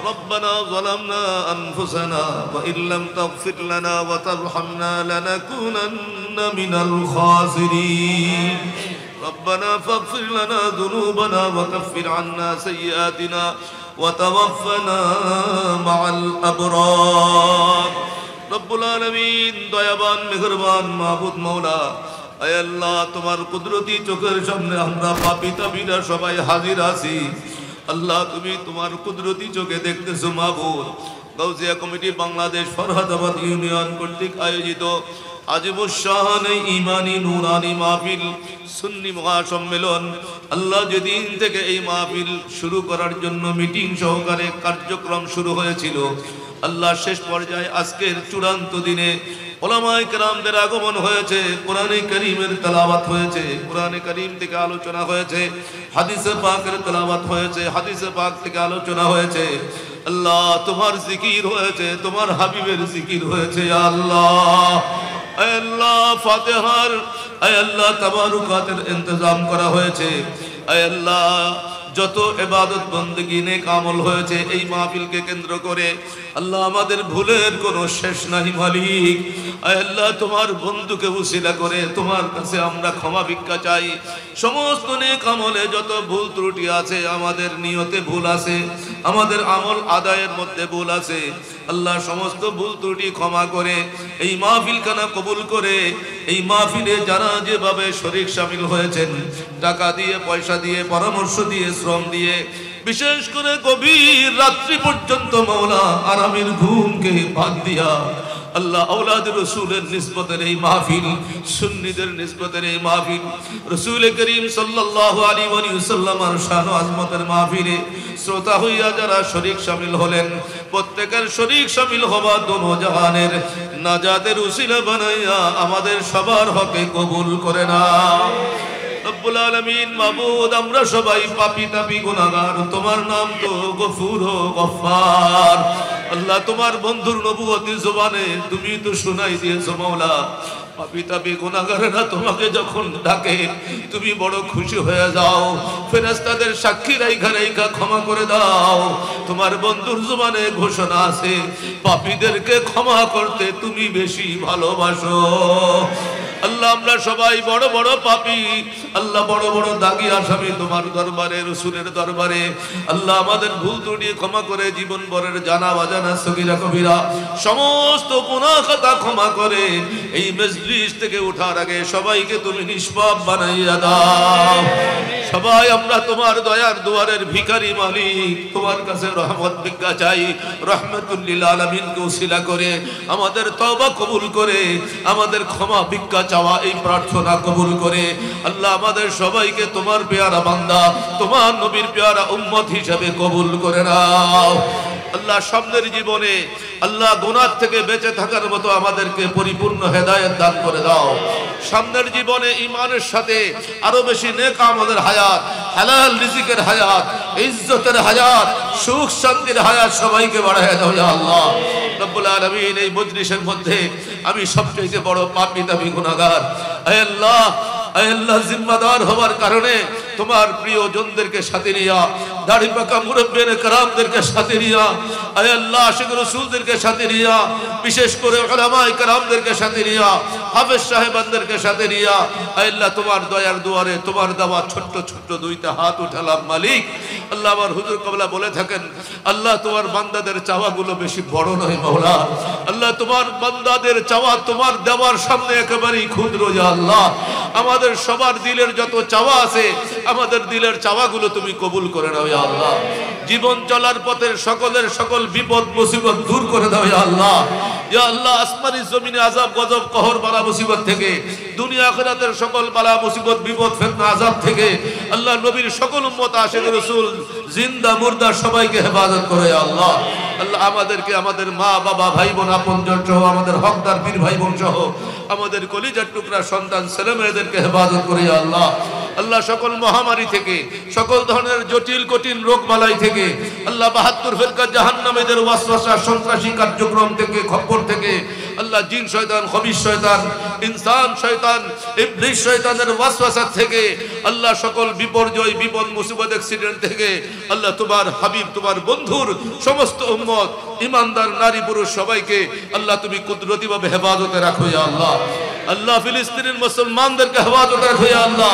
ربنا ظلمنا أنفسنا وإن لم تغفر لنا وترحمنا لنكونن من الخاسرين. ربنا فاغفر لنا ذنوبنا وكفر عنا سيئاتنا وتوفنا مع الأبرار. رب العالمين দয়াবান মেহেরবান মাবুদ মাওলা, আয় আল্লাহ তোমার কুদরতি চোখের সামনে আমরা পাপী তাবিরা সবাই হাজির আছি। আল্লাহ তুমি তোমার কুদরতি চোখে দেখতেছো মাবুদ। গাউসিয়া কমিটি বাংলাদেশ ফরহাদাবাদ ইউনিয়ন কর্তৃক আয়োজিত আজিমুস শাহান ঈমানী নুরানী মাহফিল সুন্নি মহাসম্মেলন, আল্লাহ যেদিন থেকে এই মাহফিল শুরু করার জন্য মিটিং সহকারে কার্যক্রম শুরু হয়েছিল, আল্লাহ শেষ পর্যায়ে আজকের চূড়ান্ত দিনে উলামায়ে কেরামদের আগমন হয়েছে, কোরআনে কারীমের তেলাওয়াত হয়েছে, কোরআনে কারীম থেকে আলোচনা হয়েছে, হাদিসে পাকের তেলাওয়াত হয়েছে, হাদিসে পাক থেকে আলোচনা হয়েছে। আল্লাহ তোমার জিকির হয়েছে, তোমার হাবিবের জিকির হয়েছে। আল্লাহ আল্লাহ ফাতিহার আল্লাহ তাবারুকাতের ইন্তজাম করা হয়েছে। আল্লাহ যত ইবাদত বندگی নেক আমল হয়েছে এই মাহফিলকে কেন্দ্র করে, আল্লাহ আমাদের ভুলের কোনো শেষ নাই মালিক। আল্লাহ তোমার বন্ধুকে উসিলা করে তোমার কাছে আমরা ক্ষমা ভিক্ষা চাই। সমস্ত নেক আমলে যত ভুল ত্রুটি আছে, আমাদের নিয়তে ভুল আছে, আমাদের আমল আদায়ের মধ্যে ভুল আছে, আল্লাহ সমস্ত ভুল ত্রুটি ক্ষমা করে এই মাহফিলখানা কবুল করে এই মাহফিলে যারা যেভাবে শরীক শামিল হয়েছেন, টাকা দিয়ে, পয়সা দিয়ে, পরামর্শ দিয়ে, শ্রম দিয়ে, বিশেষ করে গভীর রাত্রি পর্যন্ত মাওলা আরামের ঘুমকে বাদ দিয়া আল্লাহ আওলাদ রাসূলের নিসবতের এই মাহফিল, সুন্নিদের নিসবতের এই মাহফিল, রাসূল করিম সাল্লাল্লাহু আলাইহি ওয়াসাল্লামের শান ও আজমতের মাহফিলে শ্রোতা হইয়া যারা শরীক শামিল হলেন, প্রত্যেকের শরীক শামিল হওয়া দোনো জাহানের নাজাতের উসিলা বানাইয়া আমাদের সবার হকে কবুল করে নাও। রব্বুল আলামিন মাবুদ, আমরা সবাই পাপী তাপী গুনাহগার, তোমার নাম তো গফুর ও গফফার। আল্লাহ তোমার বন্ধুর নবুয়তি জবানে তুমি তো শোনাই দিয়েছো মাওলা, পাপী তাপী গুনাহগারেরা তোমাকে যখন ডাকে তুমি বড় খুশি হয়ে যাও, ফেরেশতাদের সাক্ষী রাইখা রাইখা ক্ষমা করে দাও। তোমার বন্ধুর জবানে ঘোষণা আছে, পাপীদেরকে ক্ষমা করতে তুমি বেশি ভালোবাসো। আল্লাহ আমরা সবাই বড় বড় পাপী, আল্লাহ বড় বড় দাগী আসামি তোমার দরবারে, রাসূলের দরবারে। আল্লাহ আমাদের ভুল ত্রুটি ক্ষমা করে জীবন ভরের জানা অজানা সগীরা কবিরা সমস্ত গুনাহ খাতা ক্ষমা করে এই মজলিস থেকে ওঠার আগে সবাইকে তুমি নিষ্পাপ বানাইয়া দাও। সবাই আমরা তোমার দয়ার দুয়ারের ভিখারি মালিক, তোমার কাছে রহমত ভিক্ষা চাই। রহমাতুল লিল আলামিনকে উসিলা করে আমাদের তওবা কবুল করে, আমাদের ক্ষমা ভিক্ষা চাওয়া এই প্রার্থনা কবুল করে আল্লাহ আমাদের সবাইকে তোমার পেয়ারা বান্দা, তোমার নবীর পেয়ারা উম্মত হিসেবে কবুল করে নাও। আল্লাহ সামনের জীবনে আল্লাহ গুনাহ থেকে বেঁচে থাকার মতো আমাদেরকে পরিপূর্ণ হেদায়েত দান করে দাও। সামনের জীবনে ঈমানের সাথে আরো বেশি নেক আমলের হায়াত, হালাল রিজিকের হায়াত, ইজ্জতের হায়াত, সুখ শান্তির হায়াত সবাইকে বাড়ায় দাও ইয়া আল্লাহ। রব্বুল আলামিন এই মজলিসের মধ্যে আমি সবচেয়ে বড় পাপী তাপী গুনাহগার। আয় আল্লাহ, আয় আল্লাহ, জিম্মাদার হওয়ার কারণে তোমার প্রিয়জনদেরকে সাথে নিয়া, দাড়ি পাকা মুরব্বিয়ে কেরামদেরকে সাথে নিয়া, আয় আল্লাহ আশিক রাসূলদেরকে সাথে নিয়া, বিশেষ করে উলামায়ে কেরামদেরকে সাথে নিয়া, হাফেজ সাহেবানদেরকে সাথে নিয়া, আয় আল্লাহ তোমার দয়ার দুয়ারে তোমার দেওয়া ছোট্ট ছোট্ট দুইটা হাত উঠালাম মালিক। আল্লাহ আমার হুজুর কবলা বলে থাকেন, আল্লাহ তোমার বান্দাদের চাওয়াগুলো বেশি বড় নয় মাওলা। আল্লাহ তোমার বান্দাদের চাওয়া তোমার দেওয়ার সামনে একেবারেই ক্ষুদ্র। ইয়া আল্লাহ আমাদের সবার দিলের যত চাওয়া আছে, আমাদের দিলের চাওয়াগুলো তুমি কবুল করে নাও ইয়া আল্লাহ। জীবন চলার পথের সকলের সকল বিপদ মুসিবত দূর করে দাও ইয়া আল্লাহ। ইয়া আল্লাহ আসমানি জমিনে আযাব গজব কহর বালা মুসিবত থেকে, দুনিয়া আখিরাতের সকল বালা মুসিবত বিপদ ফিতনা আযাব থেকে আল্লাহ নবীর সকল উম্মত আশিক রাসূল জিন্দা মুর্দা সবাইকে হেফাজত করে ইয়া আল্লাহ। আল্লাহ আমাদেরকে, আমাদের মা বাবা ভাই বোন আপনজন সহ, আমাদের হকদার পীর ভাই বোন সহ, আমাদের কলিজার টুকরা সন্তান ছেলে মেয়েদেরকে হেফাজত করে ইয়া আল্লাহ। আল্লাহ সকল মহামারী থেকে, সকল ধরনের জটিল কঠিন রোগ বালাই থেকে, আল্লাহ ৭২ ফিরকা জাহান্নামীদের ওয়াসওয়াসা সন্ত্রাসী কার্যক্রম থেকে, খপ্পর থেকে, আল্লাহ জিন শয়তান, খবিশ শয়তান, ইনসান শয়তান, ইবলিস শয়তানের ওয়াসওয়াসা থেকে, আল্লাহ সকল বিপর্যয়, বিপদ, মুসিবত, অ্যাক্সিডেন্ট থেকে আল্লাহ তোমার হাবিব, তোমার বন্ধুর সমস্ত উম্মত, ইমানদার নারী পুরুষ সবাইকে আল্লাহ তুমি কুদরতিভাবে হেফাজতে রাখো ইয়া আল্লাহ। আল্লাহ ফিলিস্তিনের মুসলমানদেরকে হেফাজতে রাখো ইয়া আল্লাহ।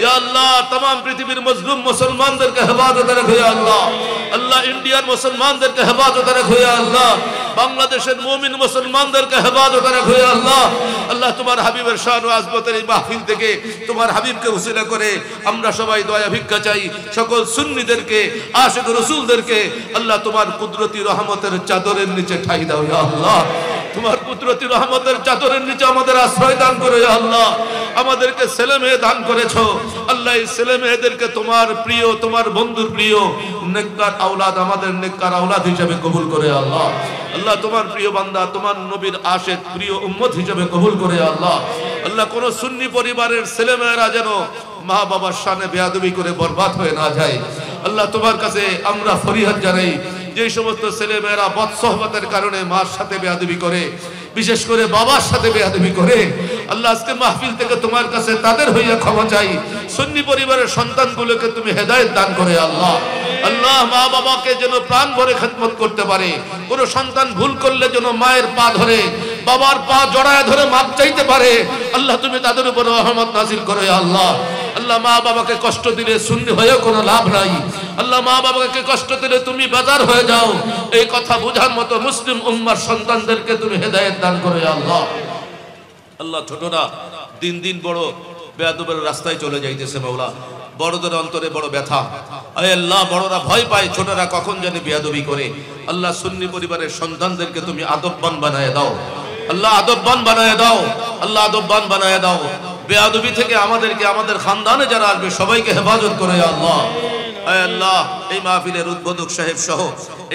ইয়া আল্লাহ तमाम পৃথিবীর মজলুম মুসলমানদেরকে হেফাজতে রাখো ইয়া আল্লাহ। আল্লাহ ইন্ডিয়ার মুসলমানদেরকে হেফাজতে রাখো ইয়া আল্লাহ। বাংলাদেশের মুমিন মুসলমানদেরকে হেফাজতে রাখো ইয়া আল্লাহ। আল্লাহ তোমার হাবিবের শান ও আজমতের এই মাহফিল থেকে তোমার হাবিবকে উসিলা করে আমরা সবাই দয়া ভিক্ষা চাই। সকল সুন্নিদেরকে, আশিক রাসূলদেরকে আল্লাহ তোমার কুদরতি রহমতের চাদরের নিচে ঠাই দাও ইয়া আল্লাহ। তোমার কুদরতি রহমতের চাদরের নিচে আমাদের আশ্রয় দান করো ইয়া আল্লাহ। আমাদেরকে ছেলে মেয়ে দান করেছো আল্লাহ, এই ছেলে মেয়েদেরকে তোমার প্রিয়, তোমার বন্ধুর প্রিয় নেককার আওলাদ, আমাদের নেককার আওলাদ হিসেবে কবুল করে আল্লাহ। আল্লাহ তোমার প্রিয় বান্দা, তোমার নবীর আশিক প্রিয় উম্মত হিসেবে কবুল করে আল্লাহ। আল্লাহ কোন সুন্নি পরিবারের ছেলে মেয়েরা যেন মা বাবার সামনে বেয়াদবি করে বরবাদ হয়ে না যায়। আল্লাহ তোমার কাছে আমরা ফরিয়াদ জানাই, যে সমস্ত ছেলে মেয়েরা বদসহবতের কারণে মার সাথে বেয়াদবি করে, বিশেষ করে বাবার সাথে বেয়াদবি করে, আল্লাহ আজকে মাহফিল থেকে তোমার কাছে তাদের হইয়া ক্ষমা চাই। সুন্নি পরিবারের সন্তানগুলোকে তুমি হেদায়েত দান করে আল্লাহ। আল্লাহ মা বাবাকে যেন প্রাণ ভরে খেদমত করতে পারে। কোন সন্তান ভুল করলে যেন মায়ের পা ধরে, বাবার পা জড়ায় ধরে মাপ চাইতে পারে। আল্লাহ তুমি তাদের উপর রহমত নাজিল করো আল্লাহ। আল্লাহ মা বাবাকে কষ্ট দিলে সুন্নি হয়েও কোনো লাভ নাই। আল্লাহ মা বাবাকে কষ্ট দিলে তুমি বাজার হয়ে যাও, এই কথা বোঝার মতো মুসলিম উম্মার সন্তানদেরকে তুমি হেদায়েত দান করো আল্লাহ। আল্লাহ ছোটরা দিন দিন বড় বেয়াদবের রাস্তায় চলে যাইতেছে মাওলা, বড়দের অন্তরে বড় ব্যথা। আয় আল্লাহ বড়রা ভয় পায় ছোটরা কখন জানি বেয়াদবি করে। আল্লাহ সুন্নি পরিবারের সন্তানদেরকে তুমি আদববান বানায় দাও আল্লাহ, আদববান বানায় দাও আল্লাহ, আদববান বানায় দাও। বেয়াদবি থেকে আমাদেরকে, আমাদের খানদানে যারা আসবে সবাইকে হেফাজত করে আল্লাহ। আয় আল্লাহ এই মাহফিলের উদ্বোধক সাহেব সহ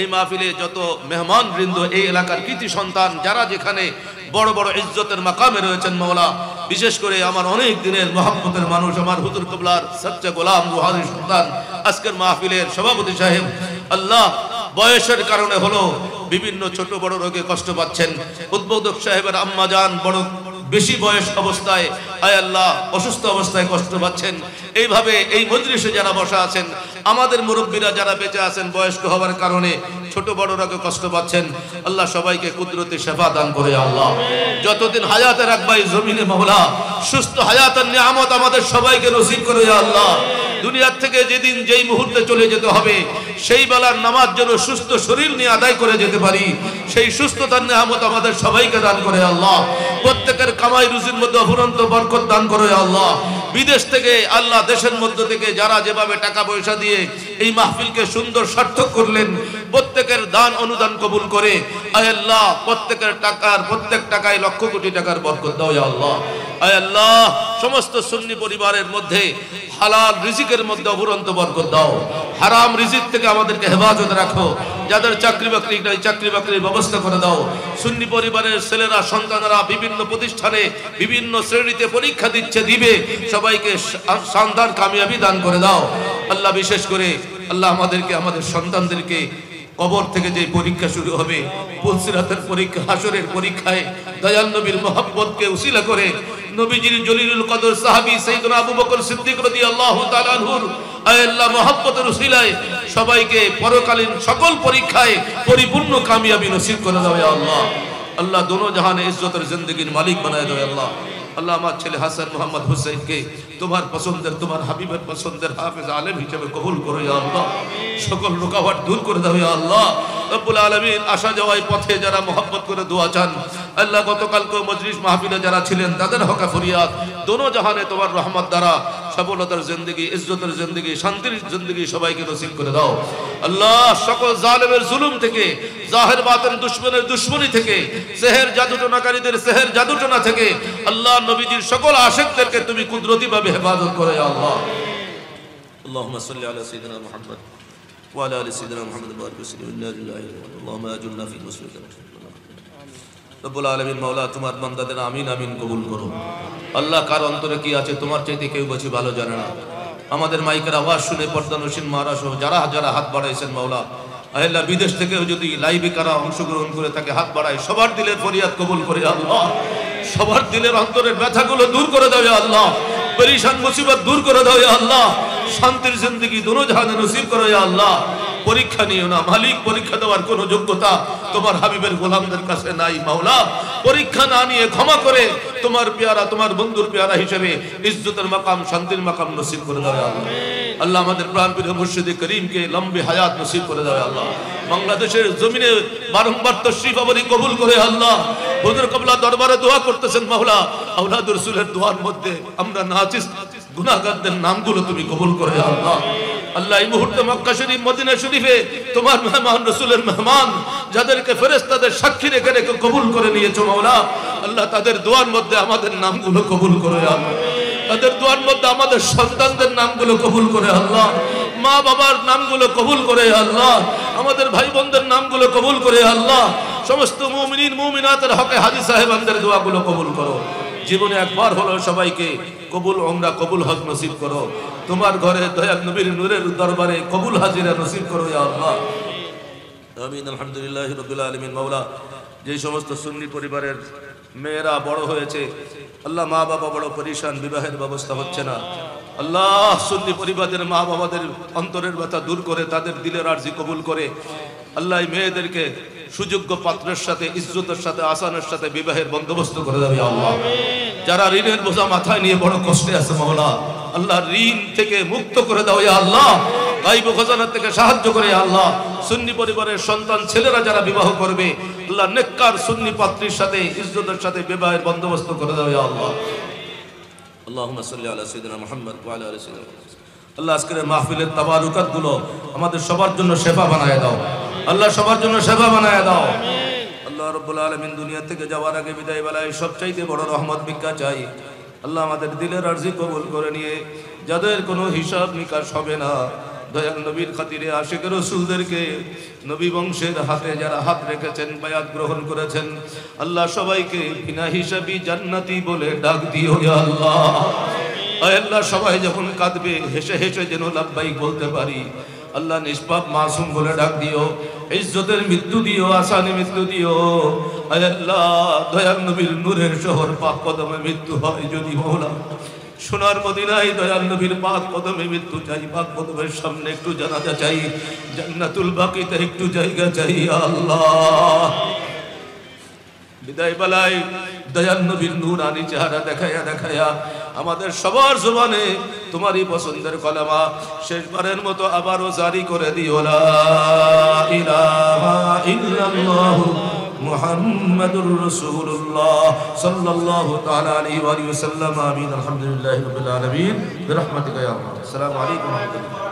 এই মাহফিলে যত মেহমান বৃন্দ, এই এলাকার কৃতি সন্তান যারা যেখানে বড় বড় ইজ্জতের মাকামে রয়েছেন মাওলা, বিশেষ করে আমার অনেক দিনের মহব্বতের মানুষ আমার হুজুর কিবলার সচ্চা গোলাম রুহানি সন্তান আজকের মাহফিলের সভাপতি সাহেব, আল্লাহ বয়সের কারণে হলো বিভিন্ন ছোট বড় রোগে কষ্ট পাচ্ছেন। উদ্বোধক সাহেবের আম্মা জান বড় বেশি বয়স অবস্থায়, আয় আল্লাহ অসুস্থ অবস্থায় কষ্ট পাচ্ছেন। এইভাবে এই মজলিসে যারা বসা আছেন, আমাদের মুরব্বীরা যারা বেঁচে আছেন বয়স্ক হওয়ার কারণে ছোট বড় রোগে কষ্ট পাচ্ছেন, আল্লাহ সবাইকে কুদরতি শেফা দান করে আল্লাহ। যতদিন হায়াতে রাখবা এই জমিনে মাওলা, সুস্থ হায়াতের নিয়ামত আমাদের সবাইকে নসিব করে আল্লাহ। দুনিয়ার থেকে যেদিন যেই মুহূর্তে চলে যেতে হবে, সেই বেলার নামাজ যেন সুস্থ শরীর নিয়ে আদায় করে যেতে পারি, সেই সুস্থতার নিয়ামত আমাদের সবাইকে দান করে আল্লাহ। প্রত্যেকের কামাই রুজির মধ্যে অফুরন্ত বরকত দান করে আল্লাহ। বিদেশ থেকে আল্লাহ দেশের মধ্য থেকে যারা যেভাবে টাকা পয়সা দিয়ে এই মাহফিলকে সুন্দর সার্থক করলেন, প্রত্যেকের দান অনুদান কবুল করে আয় আল্লাহ প্রত্যেকের টাকার, প্রত্যেক টাকায় লক্ষ কোটি টাকার বরকত দাও ইয়া আল্লাহ। আয় আল্লাহ সমস্ত সুন্নি পরিবারের মধ্যে হালাল রিজিকের মধ্যে অফুরন্ত বরকত দাও। হারাম রিজিক থেকে আমাদেরকে হেফাজত রাখো। যাদের চাকরি বাকরি নাই, চাকরি বাকরির ব্যবস্থা করে দাও। সুন্নি পরিবারের ছেলেরা সন্তানেরা বিভিন্ন প্রতিষ্ঠানে বিভিন্ন শ্রেণীতে পরীক্ষা দিচ্ছে, দিবে, সবাইকে শানদার কামিয়াবি দান করে দাও আল্লাহ। বিশেষ করে আল্লাহ আমাদেরকে, আমাদের সন্তানদেরকে কবর থেকে যে পরীক্ষা শুরু হবে, পুলসিরাতের পরীক্ষা, হাসরের পরীক্ষায় দয়াল নবীর মহব্বতকে উসিলা করে নবীজির জলিলুল কদর সাহাবী সাইয়েদনা আবু বকর সিদ্দিক রাদিয়াল্লাহু তাআলা আনহুর আল্লাহ মহব্বতের উসিলায় সবাইকে পরকালীন সকল পরীক্ষায় পরিপূর্ণ কামিয়াবি নসিব করে দাও ইয়া আল্লাহ। আল্লাহ দোনো জাহানে ইজ্জতের জিন্দেগির মালিক বানায় দাও আল্লাহ। আল্লাহ আমার ছেলে হাসান মোহাম্মদ হুসাইনকে তোমার পছন্দের, তোমার হাবিবের পছন্দের হাফেজ আলেম হিসেবে কবুল করো ইয়া আল্লাহ। সকল রুকাওয়াট দূর করে দাও ইয়া আল্লাহ। রব্বুল আলামিন আসা যাওয়ার পথে যারা মহব্বত করে দোয়া চান আল্লাহ, গতকালকে মজলিস মাহফিলে যারা ছিলেন তাদের হকা ফরিয়াদ দোনো জাহানে তোমার রহমত দ্বারা সফলতার জিন্দেগি, ইজ্জতের জিন্দেগি, শান্তির জিন্দেগি সবাইকে নসিব করে দাও আল্লাহ। সকল জালেমের জুলুম থেকে, জাহের বাতিন দুশমনের দুশমনি থেকে, সেহের জাদুটনাকারীদের সেহের জাদুটনা থেকে আল্লাহ নবীজির সকল আশিকদেরকে তুমি কুদরতি ভাবে হেফাজত করো ইয়া আল্লাহ। আল্লাহুম্মা সাল্লি আলা সাইয়্যিদিনা মুহাম্মদ ওয়া আলা আলি সাইয়্যিদিনা মুহাম্মদ ওয়া বারিক ওয়া সাল্লিম। আল্লাহুম্মা আজুরনা ফি মুসিবাতিনা। রব্বুল আলামিন মাওলা তোমার বান্দাদের আমিন আমিন কবুল করো আল্লাহ। কার অন্তরে কি আছে তোমার চাইতে কেউ বেশি ভালো জানে না। আমাদের মাইকের আওয়াজ শুনে পর্দানসীন মারা সহ যারা যারা হাত বাড়াইছেন মাওলা, আল্লাহ বিদেশ থেকেও যদি লাইভে কারা অংশগ্রহণ করে তাকে হাত বাড়ায়, সবার দিলের ফরিয়াদ কবুল করে আল্লাহ। সবার দিলের অন্তরের ব্যথাগুলো দূর করে দাও ইয়া আল্লাহ। পরিশান মুসিবত দূর করে দাও ইয়া আল্লাহ। শান্তির জিন্দেগি দোনো জাহানে নসিব করো ইয়া আল্লাহ। পরীক্ষা নিও না মালিক, পরীক্ষা দেওয়ার কোনো যোগ্যতা তোমার হাবিবের গোলামদের কাছে নাই মাওলা। পরীক্ষা না নিয়ে ক্ষমা করে তোমার পেয়ারা, তোমার বন্ধুর পেয়ারা হিসেবে ইজ্জতের মাকাম, শান্তির মাকাম নসিব করে দাও ইয়া আল্লাহ। আল্লাহ আমাদের প্রাণপ্রিয় মুর্শিদে করিমকে লম্বি হায়াত নসিব করে দাও আল্লাহ। বাংলাদেশের জমিনে বারংবার তশরিফ আবরি কবুল করে আল্লাহ। হুজুর কিবলা দরবারে দোয়া করতেছেন মাওলা, আওলাদ রাসূলের দোয়ার মধ্যে আমরা নাচিস গুনাহগারদের নামগুলো তুমি কবুল করে আল্লাহ। আল্লাহ এই মুহূর্তে মক্কা শরীফ মদিনা শরীফে তোমার মেহমান রাসূলের মেহমান যাদেরকে ফেরেশতাদের সাক্ষী রেখে রেখে কবুল করে নিয়েছো মাওলা, আল্লাহ তাদের দোয়ার মধ্যে আমাদের নামগুলো কবুল করে আল্লাহ, তাদের দোয়ার মধ্যে আমাদের সন্তানদের নামগুলো কবুল করে আল্লাহ, মা বাবার নামগুলো কবুল করে আল্লাহ, আমাদের ভাই বোনদের নামগুলো কবুল করে আল্লাহ, সমস্ত মুমিনিন মুমিনাতের হকে হাজী সাহেবানদের দোয়াগুলো কবুল করো। জীবনে একবার হলো সবাইকে কবুল উমরা কবুল হজ নসিব করো। তোমার ঘরে দয়াল নবীর নূরের দরবারে কবুল হাজিরা নসিব করো ইয়া আল্লাহ। আমিন। আলহামদুলিল্লাহি রাব্বিল আলামিন। মাওলা, যে সমস্ত সুন্নি পরিবারের মেয়েরা বড় হয়েছে আল্লাহ, মা বাবা বড় পরিশান, বিবাহের ব্যবস্থা হচ্ছে না আল্লাহ, সুন্নি পরিবারের মা বাবাদের অন্তরের ব্যথা দূর করে তাদের দিলের আরজি কবুল করে আল্লাহ এই মেয়েদেরকে সুযোগ্য পাত্রের সাথে ইজ্জতের সাথে আসানের সাথে বিবাহের বন্দোবস্ত করে দেবে আল্লাহ। যারা ঋণের বোঝা মাথায় নিয়ে বড় কষ্টে আছে মাওলা, আল্লাহ ঋণ থেকে মুক্ত করে দাও ইয়া আল্লাহ, গায়ব খাজানা থেকে সাহায্য করে আল্লাহ। সুন্নি পরিবারের সন্তান ছেলেরা যারা বিবাহ করবে আল্লাহ নেককার সুন্নি পাত্রীর সাথে ইজ্জতের সাথে বিবাহের বন্দোবস্ত করে দাও ইয়া আল্লাহ। আল্লাহুম্মা সাল্লি আলা সাইয়্যিদিনা মুহাম্মদ ওয়া আলা আলি সাইয়্যিদিনা মুহাম্মদ। আল্লাহ আজকের মাহফিলের তাবারুকাত গুলো আমাদের সবার জন্য শেফা বানায় দাও আল্লাহ, সবার জন্য শেফা বানায় দাও আল্লাহ। রাব্বুল আলামিন দুনিয়া থেকে যাওয়ার আগে বিদায় বেলায় সবচাইতে বড় রহমত ভিক্ষা চাই আল্লাহ, আমাদের দিলের আরজি কবুল করে নিয়ে যাদের কোনো হিসাব নিকাশ হবে না দয়াল নবীর খাতিরে আশিক রাসূলদেরকে নবী বংশের হাতে যারা হাত রেখেছেন বায়াত গ্রহণ করেছেন আল্লাহ, সবাইকে বিনা হিসাবি জান্নাতি বলে ডাক দিও ইয়া আল্লাহ। আল্লাহ সবাই যখন কাঁদবে হেসে হেসে যেন লাব্বাইক বলতে পারি আল্লাহ, নিষ্পাপ মাসুম বলে ডাক দিও, ইজ্জতের মৃত্যু দিও, আসানি মৃত্যু দিও আল্লাহ। দয়াল নবীর নূরের শহর পাক কদমে মৃত্যু হয় যদি মাওলা, সোনার মদিনায় দয়াল নবীর পাক কদমে মৃত্যু চাই, পাক কদমের সামনে একটু জানাজা চাই, জান্নাতুল বাকিতে একটু জায়গা চাই আল্লাহ। বিদায় বেলায় দয়াল নবীর নূরানি চেহারা দেখায়া দেখায়া আমাদের সবার জবানে তোমারই পছন্দের কলেমা শেষবারের মতো আবারও জারি করে দিও, লা ইলাহা ইল্লাল্লাহু মুহাম্মাদুর রাসূলুল্লাহ সাল্লাল্লাহু তাআলা আলাইহি ওয়া সাল্লাম। আমিন। আলহামদুলিল্লাহি রাব্বিল আলামিন বিরহমাতিকা ইয়া আরহাম। আসসালামু আলাইকুম ওয়া রাহমাতুল্লাহ।